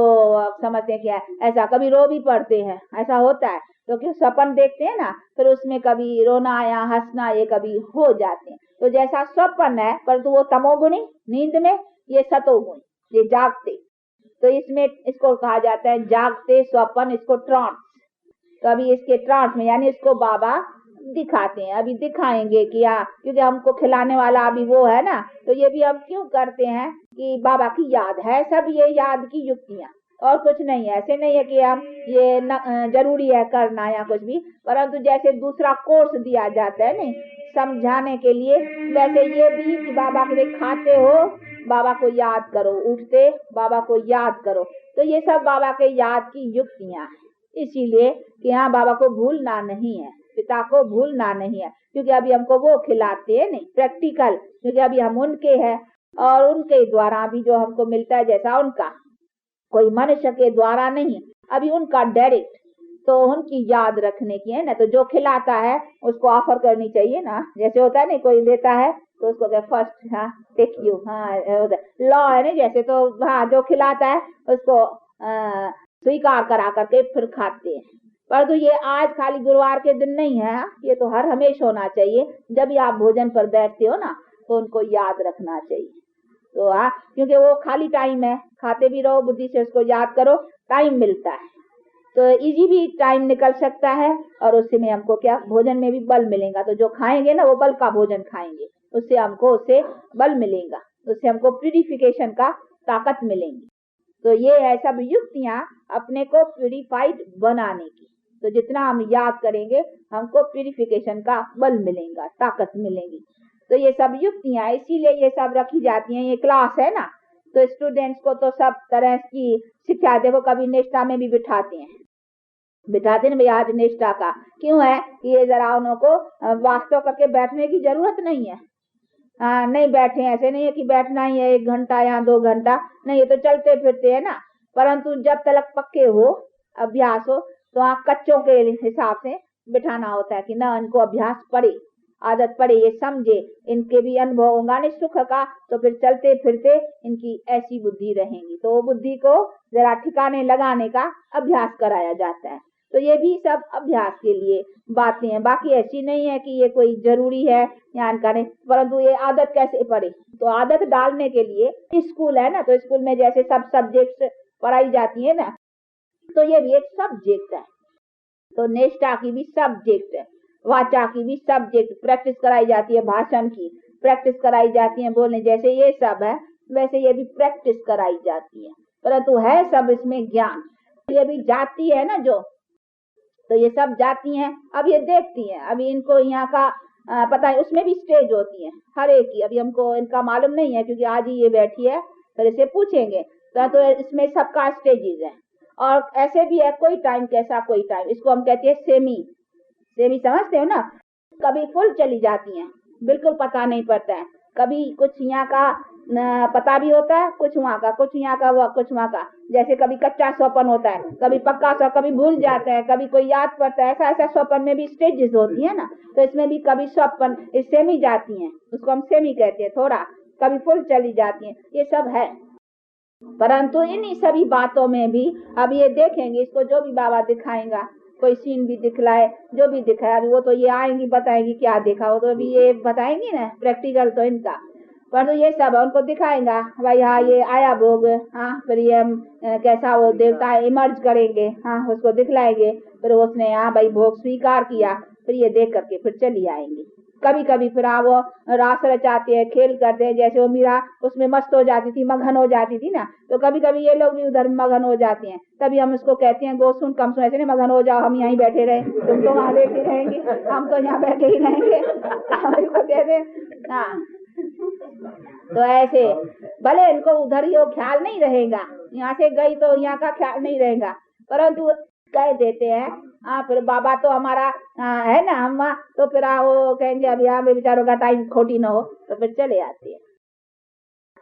Speaker 2: समझते हैं क्या है ऐसा, कभी रो भी पड़ते हैं, ऐसा होता है। तो क्यों स्वप्न देखते हैं ना, फिर उसमें कभी रोना या हंसना ये कभी हो जाते हैं। तो जैसा स्वप्न है परंतु वो तमोगुणी नींद में, ये सतोगुण, ये जागते। तो इसमें इसको कहा जाता है जागते स्वप्न, इसको ट्रांस। तो अभी इसके ट्रांस में यानी इसको बाबा दिखाते हैं, अभी दिखाएंगे कि क्योंकि हमको खिलाने वाला अभी वो है ना, तो ये भी हम क्यों करते हैं कि बाबा की याद है, सब ये याद की युक्तियाँ और कुछ नहीं है। ऐसे नहीं है कि हम ये जरूरी है करना या कुछ भी, परंतु जैसे दूसरा कोर्स दिया जाता है नहीं समझाने के लिए, वैसे ये भी कि बाबा के खाते हो बाबा को याद करो, उठते बाबा को याद करो। तो ये सब बाबा के याद की युक्तियाँ हैं, इसीलिए कि हाँ बाबा को भूलना नहीं है, पिता को भूलना नहीं है, क्योंकि अभी हमको वो खिलाते हैं नहीं प्रैक्टिकल, क्योंकि अभी हम उनके हैं और उनके द्वारा भी जो हमको मिलता है जैसा उनका, कोई मनुष्य के द्वारा नहीं, अभी उनका डायरेक्ट। तो उनकी याद रखने की है ना, तो जो खिलाता है उसको ऑफर करनी चाहिए ना, जैसे होता है ना कोई देता है तो उसको क्या फर्स्ट हाँ टेक यू, हाँ लॉ है ना जैसे, तो हाँ जो खिलाता है उसको स्वीकार करा करके फिर खाते हैं। परंतु ये आज खाली गुरुवार के दिन नहीं है, ये तो हर हमेशा होना चाहिए। जब भी आप भोजन पर बैठते हो ना तो उनको याद रखना चाहिए। तो हाँ, क्योंकि वो खाली टाइम है, खाते भी रहो, बुद्धि से उसको याद करो, टाइम मिलता है तो इजी भी टाइम निकल सकता है, और उससे में हमको क्या भोजन में भी बल मिलेगा। तो जो खाएंगे ना वो बल का भोजन खाएंगे, उससे हमको उससे बल मिलेगा, उससे हमको प्यूरिफिकेशन का ताकत मिलेगी। तो ये है सब युक्तियाँ अपने को प्यूरिफाइड बनाने की। तो जितना हम याद करेंगे हमको प्यूरिफिकेशन का बल मिलेगा, ताकत मिलेगी। तो ये सब युक्तियाँ इसीलिए ये सब रखी जाती हैं। ये क्लास है ना, तो स्टूडेंट्स को तो सब तरह की शिक्षा, देखो कभी निष्ठा में भी बिठाते हैं भैया आज निष्ठा का क्यों है कि ये जरा उनको वास्तव करके बैठने की जरूरत नहीं है। नहीं बैठे, ऐसे नहीं है कि बैठना ही है 1 घंटा या 2 घंटा, नहीं, ये तो चलते फिरते है ना। परंतु जब तक पक्के हो, अभ्यास हो, तो कच्चों के हिसाब से बिठाना होता है कि ना इनको अभ्यास पड़े, आदत पड़े, ये समझे, इनके भी अनुभव होगा न सुख का, तो फिर चलते फिरते इनकी ऐसी बुद्धि रहेगी। तो वो बुद्धि को जरा ठिकाने लगाने का अभ्यास कराया जाता है। तो ये भी सब अभ्यास के लिए बातें हैं, बाकी ऐसी नहीं है कि ये कोई जरूरी है ज्ञान करने। परंतु ये आदत कैसे पड़े, तो आदत डालने के लिए स्कूल है ना, तो स्कूल में जैसे सब सब्जेक्ट पढ़ाई जाती है ना, तो ये भी एक सब्जेक्ट है। तो निष्ठा की भी सब्जेक्ट है, वाचा की भी सब्जेक्ट, प्रैक्टिस कराई जाती है, भाषण की प्रैक्टिस कराई जाती है, बोलने जैसे ये सब है वैसे ये भी प्रैक्टिस कराई जाती है। परंतु है सब इसमें ज्ञान। ये भी जाती है ना जो, तो ये सब जाती हैं, अब ये देखती हैं, अभी इनको यहाँ का पता है, उसमें भी स्टेज होती है हर एक की, अभी हमको इनका मालूम नहीं है क्योंकि आज ही ये बैठी है, फिर इसे पूछेंगे। तो इसमें सबका स्टेजेस है, और ऐसे भी है कोई टाइम कैसा कोई टाइम, इसको हम कहते हैं सेमी समझते हो ना। कभी फुल चली जाती हैं, बिल्कुल पता नहीं पड़ता है, कभी कुछ यहाँ का पता भी होता है, कुछ वहाँ का, कुछ यहाँ का, वह कुछ वहाँ का। जैसे कभी कच्चा स्वप्न होता है, कभी पक्का स्वप्न, कभी भूल जाते हैं, कभी कोई याद पड़ता है, ऐसा स्वप्न में भी स्टेजेस होती है ना। तो इसमें भी कभी स्वप्न इस सेमी जाती हैं, उसको हम सेमी कहते हैं, थोड़ा कभी फुल चली जाती हैं, ये सब है। परंतु इन्हीं सभी बातों में भी अब ये देखेंगे, इसको जो भी बाबा दिखाएगा, कोई सीन भी दिखलाए, जो भी दिखाए, अभी वो तो ये आएंगी बताएंगी क्या देखा हो, तो अभी ये बताएंगी ना प्रैक्टिकल तो इनका। परंतु ये सब उनको दिखाएगा, भाई हाँ ये आया भोग, हाँ फिर ये हम कैसा वो देवता इमर्ज करेंगे, हाँ उसको दिखलाएंगे, फिर उसने हाँ भाई भोग स्वीकार किया, फिर ये देख करके फिर चली आएंगे। कभी कभी फिर वो रास रचाते हैं, खेल करते हैं, जैसे वो मीरा उसमें मस्त हो जाती थी, मगन हो जाती थी ना, तो कभी कभी ये लोग भी उधर मगन हो जाते हैं। तभी हम उसको कहते हैं गो सुन कम सुन, ऐसे नहीं मगन हो जाओ, हम यहीं बैठे रहे, तुम तो वहां बैठे रहेंगे, हम तो यहाँ बैठे ही रहेंगे, हम इसको कहते हैं। हाँ
Speaker 4: तो ऐसे भले इनको उधर ही वो ख्याल नहीं रहेगा, यहाँ से गई तो यहाँ का ख्याल नहीं रहेगा, परंतु कह देते हैं हाँ फिर बाबा तो हमारा है ना, हम तो फिर वो कहेंगे अब यहाँ पे बेचारों का टाइम खोटी न हो, तो फिर चले आते हैं।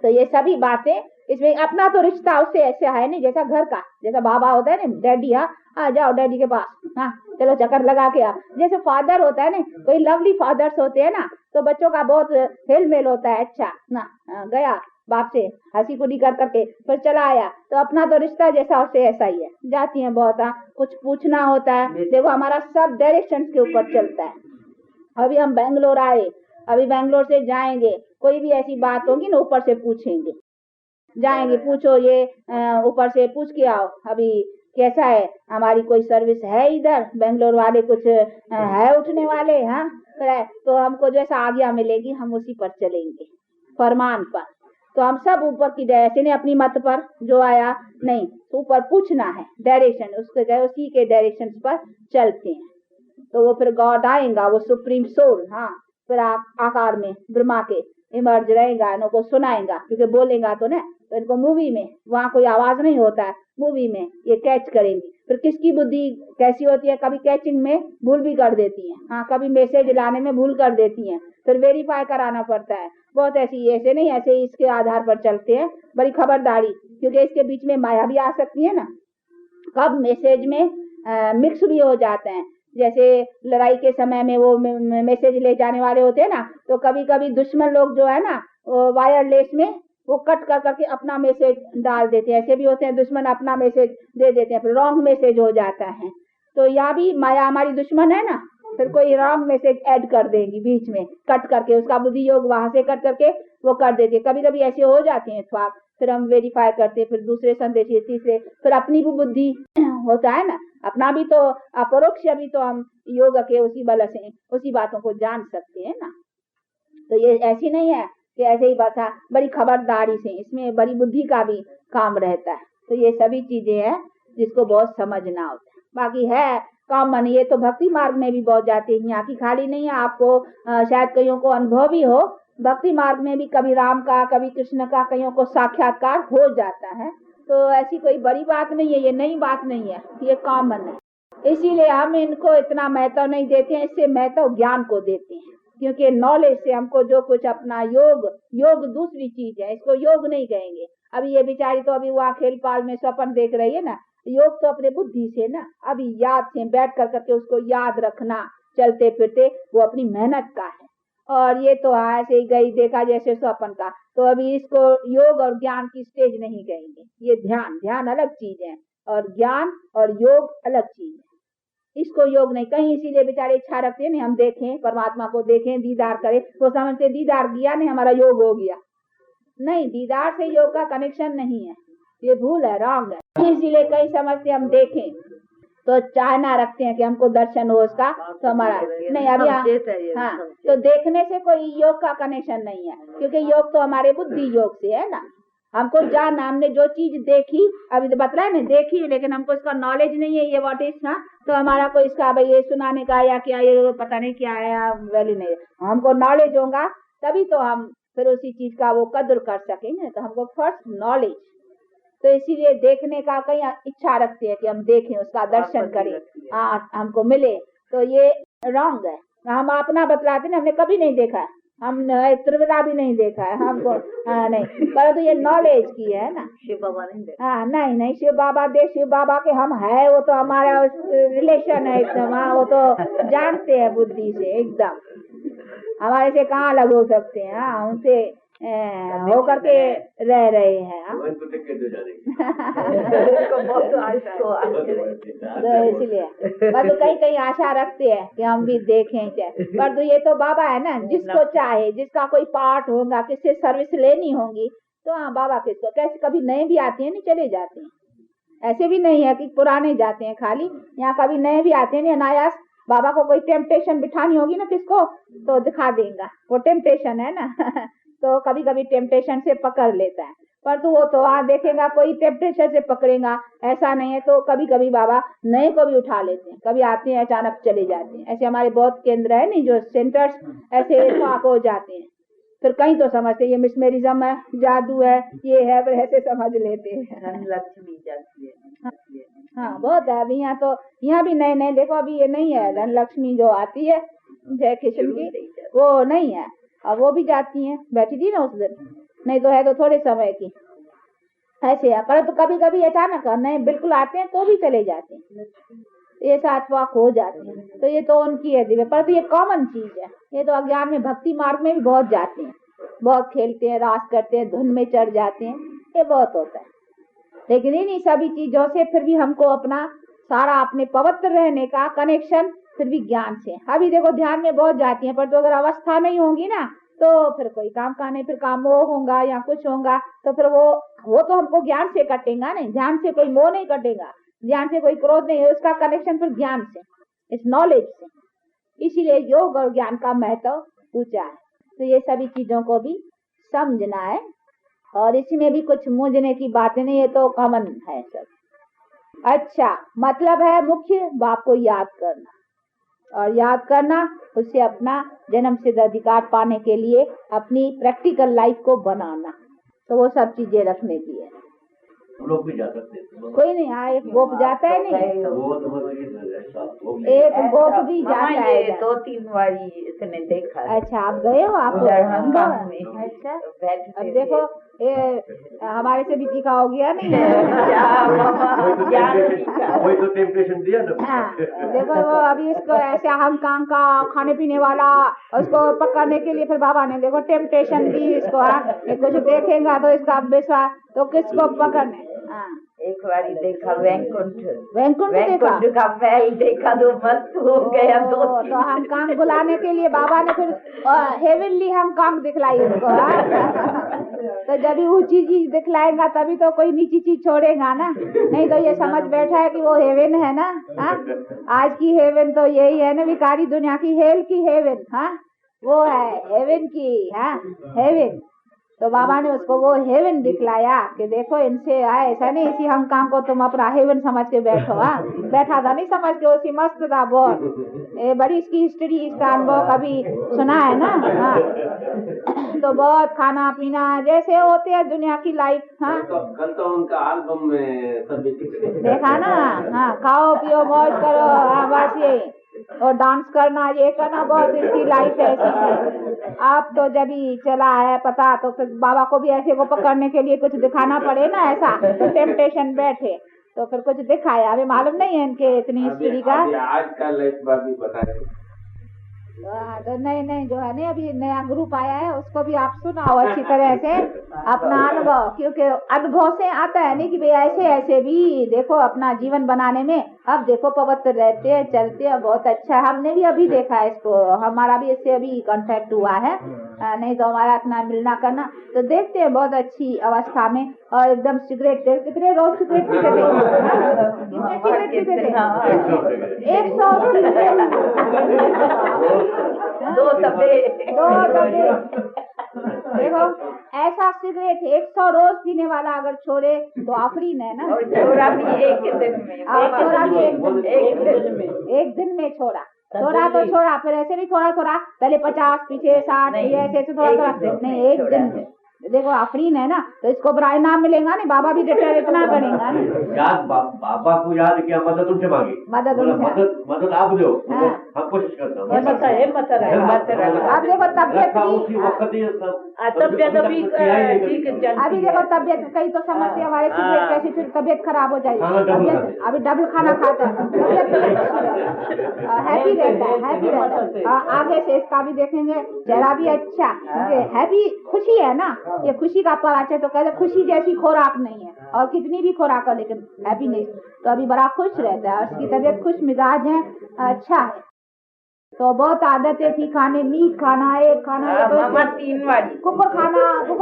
Speaker 4: तो ये सभी बातें इसमें अपना तो रिश्ता उससे ऐसा है नहीं, जैसा घर का, जैसा बाबा होता है ना, डैडी आ जाओ डैडी के पास, हाँ चलो चक्कर लगा के आ, जैसे फादर होता है ना, कोई लवली फादर्स होते हैं ना, तो बच्चों का बहुत हेल मेल होता है, अच्छा ना गया बाप से हंसी खुदी कर करके फिर चला आया, तो अपना तो रिश्ता जैसा उससे ऐसा ही है। जाती है बहुत, कुछ पूछना होता है, देखो हमारा सब डायरेक्शन के ऊपर चलता है। अभी हम बेंगलोर आए, अभी बेंगलोर से जाएंगे, कोई भी ऐसी बात होगी ना ऊपर से पूछेंगे, जाएंगे पूछो ये ऊपर से पूछ के आओ अभी कैसा है, हमारी कोई सर्विस है इधर, बेंगलोर वाले कुछ है उठने वाले, हाँ तो हमको जैसा आज्ञा मिलेगी हम उसी पर चलेंगे, फरमान पर। तो हम सब ऊपर की डायरेक्शन ने अपनी मत पर जो आया नहीं, तो ऊपर पूछना है डायरेक्शन, उसके गए उसी के डायरेक्शन पर चलते हैं। तो वो फिर गॉड आएगा, वो सुप्रीम सोल, हाँ फिर आकार में ब्रह्मा के इमर्ज रहेगा, इनको सुनाएगा, क्योंकि बोलेगा तो ना, तो इनको मूवी में वहाँ कोई आवाज नहीं होता है, मूवी में ये कैच करेंगी। फिर किसकी बुद्धि कैसी होती है, कभी कैचिंग में भूल भी कर देती है, हाँ कभी मैसेज लाने में भूल कर देती है, फिर वेरीफाई कराना पड़ता है। बहुत ऐसी ऐसे नहीं, ऐसे ही इसके आधार पर चलते हैं, बड़ी खबरदारी, क्योंकि इसके बीच में माया भी आ सकती है ना, कब मैसेज में मिक्स भी हो जाते हैं। जैसे लड़ाई के समय में वो मैसेज ले जाने वाले होते हैं ना, तो कभी कभी दुश्मन लोग जो है ना वायरलेस में वो कट कर करके अपना मैसेज डाल देते हैं, ऐसे भी होते हैं दुश्मन अपना मैसेज दे देते हैं, फिर रॉन्ग मैसेज हो जाता है। तो यहाँ भी माया हमारी दुश्मन है ना, फिर कोई रॉन्ग मैसेज ऐड कर देगी बीच में कट करके, उसका बुद्धि योग वहां से कट करके वो कर देती है। कभी कभी ऐसे हो जाते हैं ख्वाब, फिर हम वेरीफाई करते, फिर दूसरे संदेश तीसरे, फिर अपनी भी बुद्धि होता है ना, अपना भी तो अपरोक्ष भी तो हम योग के उसी बल से उसी बातों को जान सकते हैं ना। तो ये ऐसी नहीं है कि ऐसे ही बस बड़ी खबरदारी से, इसमें बड़ी बुद्धि का भी काम रहता है। तो ये सभी चीजें हैं जिसको बहुत समझना होता है। बाकी है कॉमन, ये तो भक्ति मार्ग में भी बहुत जाते हैं, यहाँ की खाली नहीं है। आपको शायद कईयों को अनुभव भी हो, भक्ति मार्ग में भी कभी राम का कभी कृष्ण का कईयों को साक्षात्कार हो जाता है। तो ऐसी कोई बड़ी बात नहीं है, ये नई बात नहीं है, ये कॉमन है। इसीलिए हम इनको इतना महत्व नहीं देते हैं, इससे महत्व ज्ञान को देते हैं, क्योंकि नॉलेज से हमको जो कुछ अपना योग दूसरी चीज है, इसको योग नहीं कहेंगे। अभी ये बेचारी तो अभी वहाँ खेल पाल में स्वप्न देख रही है ना, योग तो अपने बुद्धि से ना, अभी याद से बैठ कर करके उसको याद रखना, चलते फिरते वो अपनी मेहनत का है। और ये तो ऐसे ही गई देखा जैसे स्वप्न का, तो अभी इसको योग और ज्ञान की स्टेज नहीं कहेंगे। ये ध्यान अलग चीज है और ज्ञान और योग अलग चीज है, इसको योग नहीं कहीं। इसीलिए बेचारे इच्छा रखते हैं नहीं हम देखें परमात्मा को, देखें दीदार करें, वो समझते दीदार किया नहीं हमारा योग हो गया। नहीं, दीदार से योग का कनेक्शन नहीं है, ये भूल है, रॉन्ग है। इसीलिए कई समझते हम देखें तो चाहना रखते हैं कि हमको दर्शन हो उसका, तो हमारा नहीं। अभी हाँ, तो देखने से कोई योग का कनेक्शन नहीं है, क्योंकि योग तो हमारे बुद्धि योग से है ना। हमको जानना, हमने जो चीज देखी, अभी तो बतला है ना देखी, लेकिन हमको इसका नॉलेज नहीं है, ये व्हाट इज ना, तो हमारा कोई इसका भाई ये सुनाने का या क्या ये पता नहीं क्या है, वैल्यू नहीं है। हमको नॉलेज होगा तभी तो हम फिर उसी चीज का वो कद्र कर सकेंगे। तो हमको फर्स्ट नॉलेज, तो इसीलिए देखने का कहीं इच्छा रखते हैं कि हम देखें, उसका दर्शन करें, हमको मिले, तो ये रॉन्ग है। हम अपना बतलाते हैं, हमने कभी नहीं देखा है, हम त्रिपुरा भी नहीं देखा है हमको, नहीं, पर तो ये नॉलेज की है ना।
Speaker 3: शिव बाबा नहीं देखा,
Speaker 4: नहीं शिव बाबा शिव बाबा के हम है, वो तो हमारा रिलेशन है एकदम, वो तो जानते हैं बुद्धि से एकदम, हमारे से कहाँ अलग हो सकते हैं, उनसे हो करके रह रहे हैं। तो इसलिए पर तो कहीं आशा रखते हैं कि हम भी देखें, पर तो ये तो बाबा है ना, जिसको चाहे, जिसका कोई पार्ट होगा, किससे सर्विस लेनी होगी, तो हाँ बाबा किसको कैसे, कभी नए भी आते हैं, नहीं चले जाते हैं। ऐसे भी नहीं है कि पुराने जाते हैं खाली, यहाँ कभी नए भी आते हैं, नहीं अनायास बाबा को कोई टेम्पटेशन बिठानी होगी ना किसको, तो दिखा देगा, वो टेम्पटेशन है ना तो कभी कभी टेम्पटेशन से पकड़ लेता है, पर तो वो तो देखेगा कोई टेम्पटेशन से पकड़ेगा, ऐसा नहीं है। तो कभी कभी बाबा नए को भी उठा लेते हैं, कभी आते हैं अचानक चले जाते हैं। ऐसे हमारे बहुत केंद्र है नहीं, जो सेंटर्स ऐसे हो जाते हैं, फिर कहीं तो समझते ये मिसमेरिज्म है, जादू है, ये है, फिर ऐसे समझ लेते हैं।
Speaker 2: लक्ष्मी जाती है।
Speaker 4: हाँ बहुत है। अभी यहाँ भी नए नए देखो, अभी ये नहीं है धन लक्ष्मी जो आती है जय किशन की, वो नहीं है। अब वो भी जाती हैं, बैठी थी ना उस दिन, नहीं तो है तो थोड़े समय की ऐसे है। परंतु कभी कभी अचानक नए बिल्कुल आते हैं तो भी चले जाते हैं, ये सातवाक हो जाते हैं, तो ये तो उनकी है दिव्य। परंतु ये कॉमन चीज है, ये तो अज्ञान में भक्ति मार्ग में भी बहुत जाते हैं, बहुत खेलते हैं, रास करते हैं, धुन में चढ़ जाते हैं, ये बहुत होता है। लेकिन इन्हीं सभी चीजों से फिर भी हमको अपना सारा अपने पवित्र रहने का कनेक्शन फिर भी ज्ञान से। अभी देखो ध्यान में बहुत जाती हैं, पर तो अगर अवस्था नहीं होगी ना तो फिर कोई काम का नहीं, फिर काम मोह होगा या कुछ होगा, तो फिर वो तो हमको ज्ञान से कटेगा नहीं, ध्यान से कोई मोह नहीं कटेगा, ध्यान से कोई क्रोध नहीं, उसका कनेक्शन फिर ज्ञान से, इस नॉलेज से। इसीलिए योग और ज्ञान का महत्व ऊंचा है। तो ये सभी चीजों को भी समझना है, और इसमें भी कुछ मूंझने की बातें नहीं, ये तो कॉमन है सब। अच्छा, मतलब है मुख्य बाप को याद करना, और याद करना उससे अपना जन्म सिद्ध अधिकार पाने के लिए अपनी प्रैक्टिकल लाइफ को बनाना, तो वो सब चीजें रखने की है।
Speaker 5: लोग भी जा सकते हैं,
Speaker 4: कोई नहीं, हाँ एक गोप जाता है नहीं,
Speaker 5: वो तो
Speaker 4: एक गोप भी जाता है।
Speaker 2: 2-3 बारी इसने देखा।
Speaker 4: अच्छा, आप गए हो? आप
Speaker 2: दरभंगा
Speaker 4: अनुभव
Speaker 2: में।
Speaker 4: है? अच्छा,
Speaker 2: बैठते
Speaker 4: अब देखो ये हमारे से भी तीखा हो गया नहीं
Speaker 5: वही तो टेम्पटेशन दिया ना।
Speaker 4: हाँ, देखो वो अभी इसको ऐसे हम काम का खाने पीने वाला, उसको पकड़ने के लिए फिर बाबा ने देखो टेम्पटेशन दी इसको। हाँ, ये कुछ देखेगा तो इसका विश्वास, तो किसको पकड़ने। हाँ,
Speaker 2: एक बारी देखा
Speaker 4: वैकुंठ देखा,
Speaker 2: का महल देखा तो मस्त हो गया।
Speaker 4: तो हम काम बुलाने के लिए बाबा ने फिर हेवनली हम काम दिखलाई उसको। तो जब भी ऊंची चीज दिखलाएगा तभी तो कोई नीची चीज छोड़ेगा ना, नहीं तो ये समझ बैठा है कि वो हेवन है ना। हाँ, आज की हेवन तो यही है ना, विकारी दुनिया की हेल की हेवन। हाँ, वो है हेवन की। हाँ, हेवन। तो बाबा ने उसको वो हेवन दिखलाया कि देखो इनसे आए, ऐसा नहीं इसी हम काम को तुम अपना हेवन समझ के बैठो। हाँ, बैठा था नहीं समझ के, उसी मस्त था बहुत। ये बड़ी इसकी हिस्ट्री, इसका अनुभव कभी सुना है ना। हाँ, तो बहुत खाना पीना जैसे होते हैं दुनिया की लाइफ। हाँ,
Speaker 5: कल तो उनका एल्बम में सब
Speaker 4: देखा ना। हाँ, खाओ पियो मौज करो। हाँ, बस ये, और डांस करना, ये करना, बहुत इसकी लाइफ ऐसी थी। अब तो जब ही चला है पता, तो फिर बाबा को भी ऐसे को पकड़ने के लिए कुछ दिखाना पड़े ना, ऐसा तो टेम्पटेशन बैठे तो फिर कुछ दिखाया। अभी मालूम नहीं है इनके इतनी हिस्ट्री का।
Speaker 5: आज का लाइफ भी बता रहे।
Speaker 4: तो नहीं जो है नहीं, अभी नया ग्रुप आया है, उसको भी आप सुनाओ अच्छी तरह से अपना अनुभव, क्योंकि अनुभव से आता है नहीं कि भाई ऐसे ऐसे भी देखो अपना जीवन बनाने में। अब देखो पवित्र रहते हैं, चलते हैं, बहुत अच्छा है। हमने भी अभी देखा है इसको, हमारा भी इससे अभी कांटेक्ट हुआ है, नहीं तो हमारा इतना मिलना करना, तो देखते हैं बहुत अच्छी अवस्था में। और एकदम सिगरेट, कितने रोज सिगरेट पीते थे? कितने सिगरेट पीते थे? 100
Speaker 2: दो डब्बे।
Speaker 4: देखो ऐसा सिगरेट 100 रोज पीने वाला अगर छोड़े तो आफरीन है ना।
Speaker 2: और छोड़ा भी एक दिन में।
Speaker 4: छोड़ा भी एक दिन में छोड़ा तो छोड़ा, फिर ऐसे भी थोड़ा पहले 50, पीछे 60, ऐसे थोड़ा नहीं, एक दिन में। देखो आफरीन है ना, तो इसको बड़ा इनाम मिलेगा नहीं, बाबा भी डिटेल इतना करेगा ना।
Speaker 5: याद बाबा को याद किया, मदद उनसे मांगी, मदद आप दो, हम कोशिश करते हैं।
Speaker 4: अब देखो तबियत अभी देखो तबियत कई तो समझते हमारे सिगरेट कैसी, फिर तबियत खराब हो जाएगी। अभी डबल खाना खाता है, हैप्पी रहता है। आगे से इसका भी देखेंगे, चेहरा भी अच्छा, हैप्पी, खुशी है ना। ये खुशी का परिचय तो कहते खुशी जैसी खुराक नहीं है, और कितनी भी खुराक हो लेकिन हैप्पीनेस, तो अभी बड़ा खुश रहता है, उसकी तबीयत खुश मिजाज है, अच्छा है। तो बहुत आदतें थी खाने, मीट खाना, एक खाना,
Speaker 2: मामा 3 बारी
Speaker 4: कुकर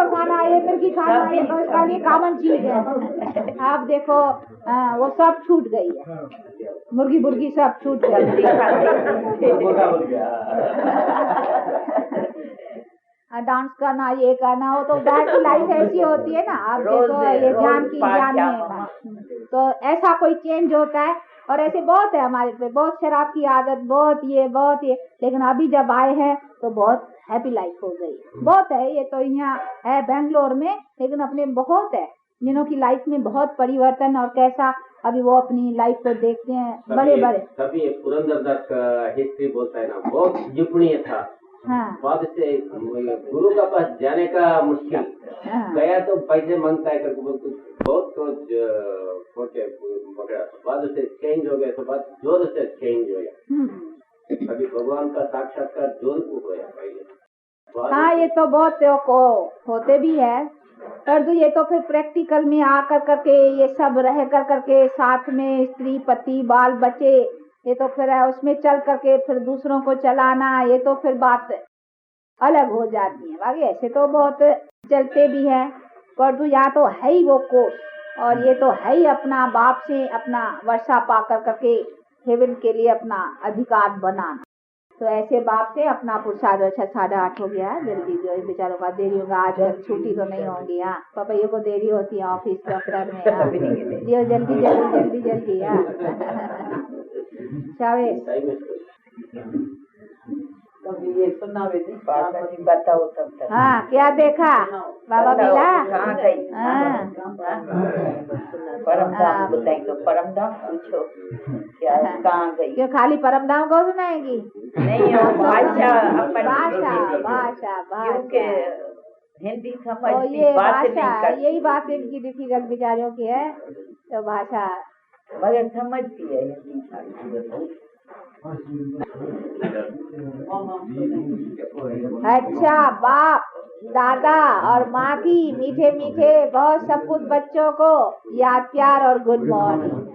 Speaker 4: खाना, ये मिर्गी खाना, ये तो इसका लिए कॉमन चीज है। आप देखो वो सब छूट गई है, मुर्गी सब छूट गई। डांस करना, ये करना, वो तो बैठ की लाइफ ऐसी होती है ना। आप देखो ये ज्ञान में तो ऐसा कोई चेंज होता है, और ऐसे बहुत है हमारे पे, बहुत शराब की आदत, बहुत ये, लेकिन अभी जब आए हैं तो बहुत हैप्पी लाइफ हो गई। बहुत है, ये तो यहाँ है बेंगलोर में, लेकिन अपने बहुत है जिन्हों की लाइफ में बहुत परिवर्तन, और कैसा अभी वो अपनी लाइफ को देखते हैं बड़े बड़े।
Speaker 6: तभी पुरंदरदास का हिस्ट्री बोलता है ना, बहुत जिपणीय था।
Speaker 4: हाँ
Speaker 6: बाद से गुरु का पास जाने का मुश्किल,
Speaker 4: हाँ
Speaker 6: गया तो पैसे मांगता है करके बहुत छोटे बाद से चेंज हो गया, तो बात जोर से चेंज हो गया। अभी भगवान का साक्षात्कार जोर को होया पहले।
Speaker 4: हाँ ये तो बहुत को होते भी है, पर ये तो फिर प्रैक्टिकल में आकर करके ये सब रह कर करके साथ में स्त्री पति बाल बच्चे, ये तो फिर उसमें चल करके फिर दूसरों को चलाना, ये तो फिर बात अलग हो जाती है। बाकी ऐसे तो बहुत चलते भी हैं, पर यहाँ तो है ही वो कोर्स, और ये तो है ही अपना बाप से अपना वर्षा पा कर करके हेवन के लिए अपना अधिकार बनाना। तो ऐसे बाप से अपना पुरुषार्थ। अच्छा 8:30 हो गया, जल्दी जो है बेचारों का देरी होगा, आज छुट्टी तो नहीं होगी। हाँ पपैयों को देरी होती है ऑफिस दफ्तर में। हाँ दियो जल्दी जल्दी जल्दी जल्दी। हाँ
Speaker 3: कभी ये सुना भी नहीं, बताओ तब तक।
Speaker 4: हाँ क्या देखा बाबा मिला?
Speaker 3: कहाँ गई?
Speaker 4: हाँ
Speaker 3: परम धाम बताई तो परम धाम पूछो क्या कहाँ गई?
Speaker 4: क्यों खाली परम धाम को सुनाएगी?
Speaker 3: नहीं भाषा
Speaker 4: भाषा भाषा
Speaker 3: के
Speaker 4: भाषा
Speaker 3: हिंदी
Speaker 4: तो
Speaker 3: समझती
Speaker 4: ये
Speaker 3: बात नहीं
Speaker 4: भाषा,
Speaker 3: करती,
Speaker 4: यही बात इनकी डिफिकल्ट बेचारियों की है, तो भाषा
Speaker 3: मगर समझती है हिंदी।
Speaker 4: अच्छा बाप दादा और माँ की मीठे मीठे बहुत सब कुछ बच्चों को याद प्यार और गुड मॉर्निंग।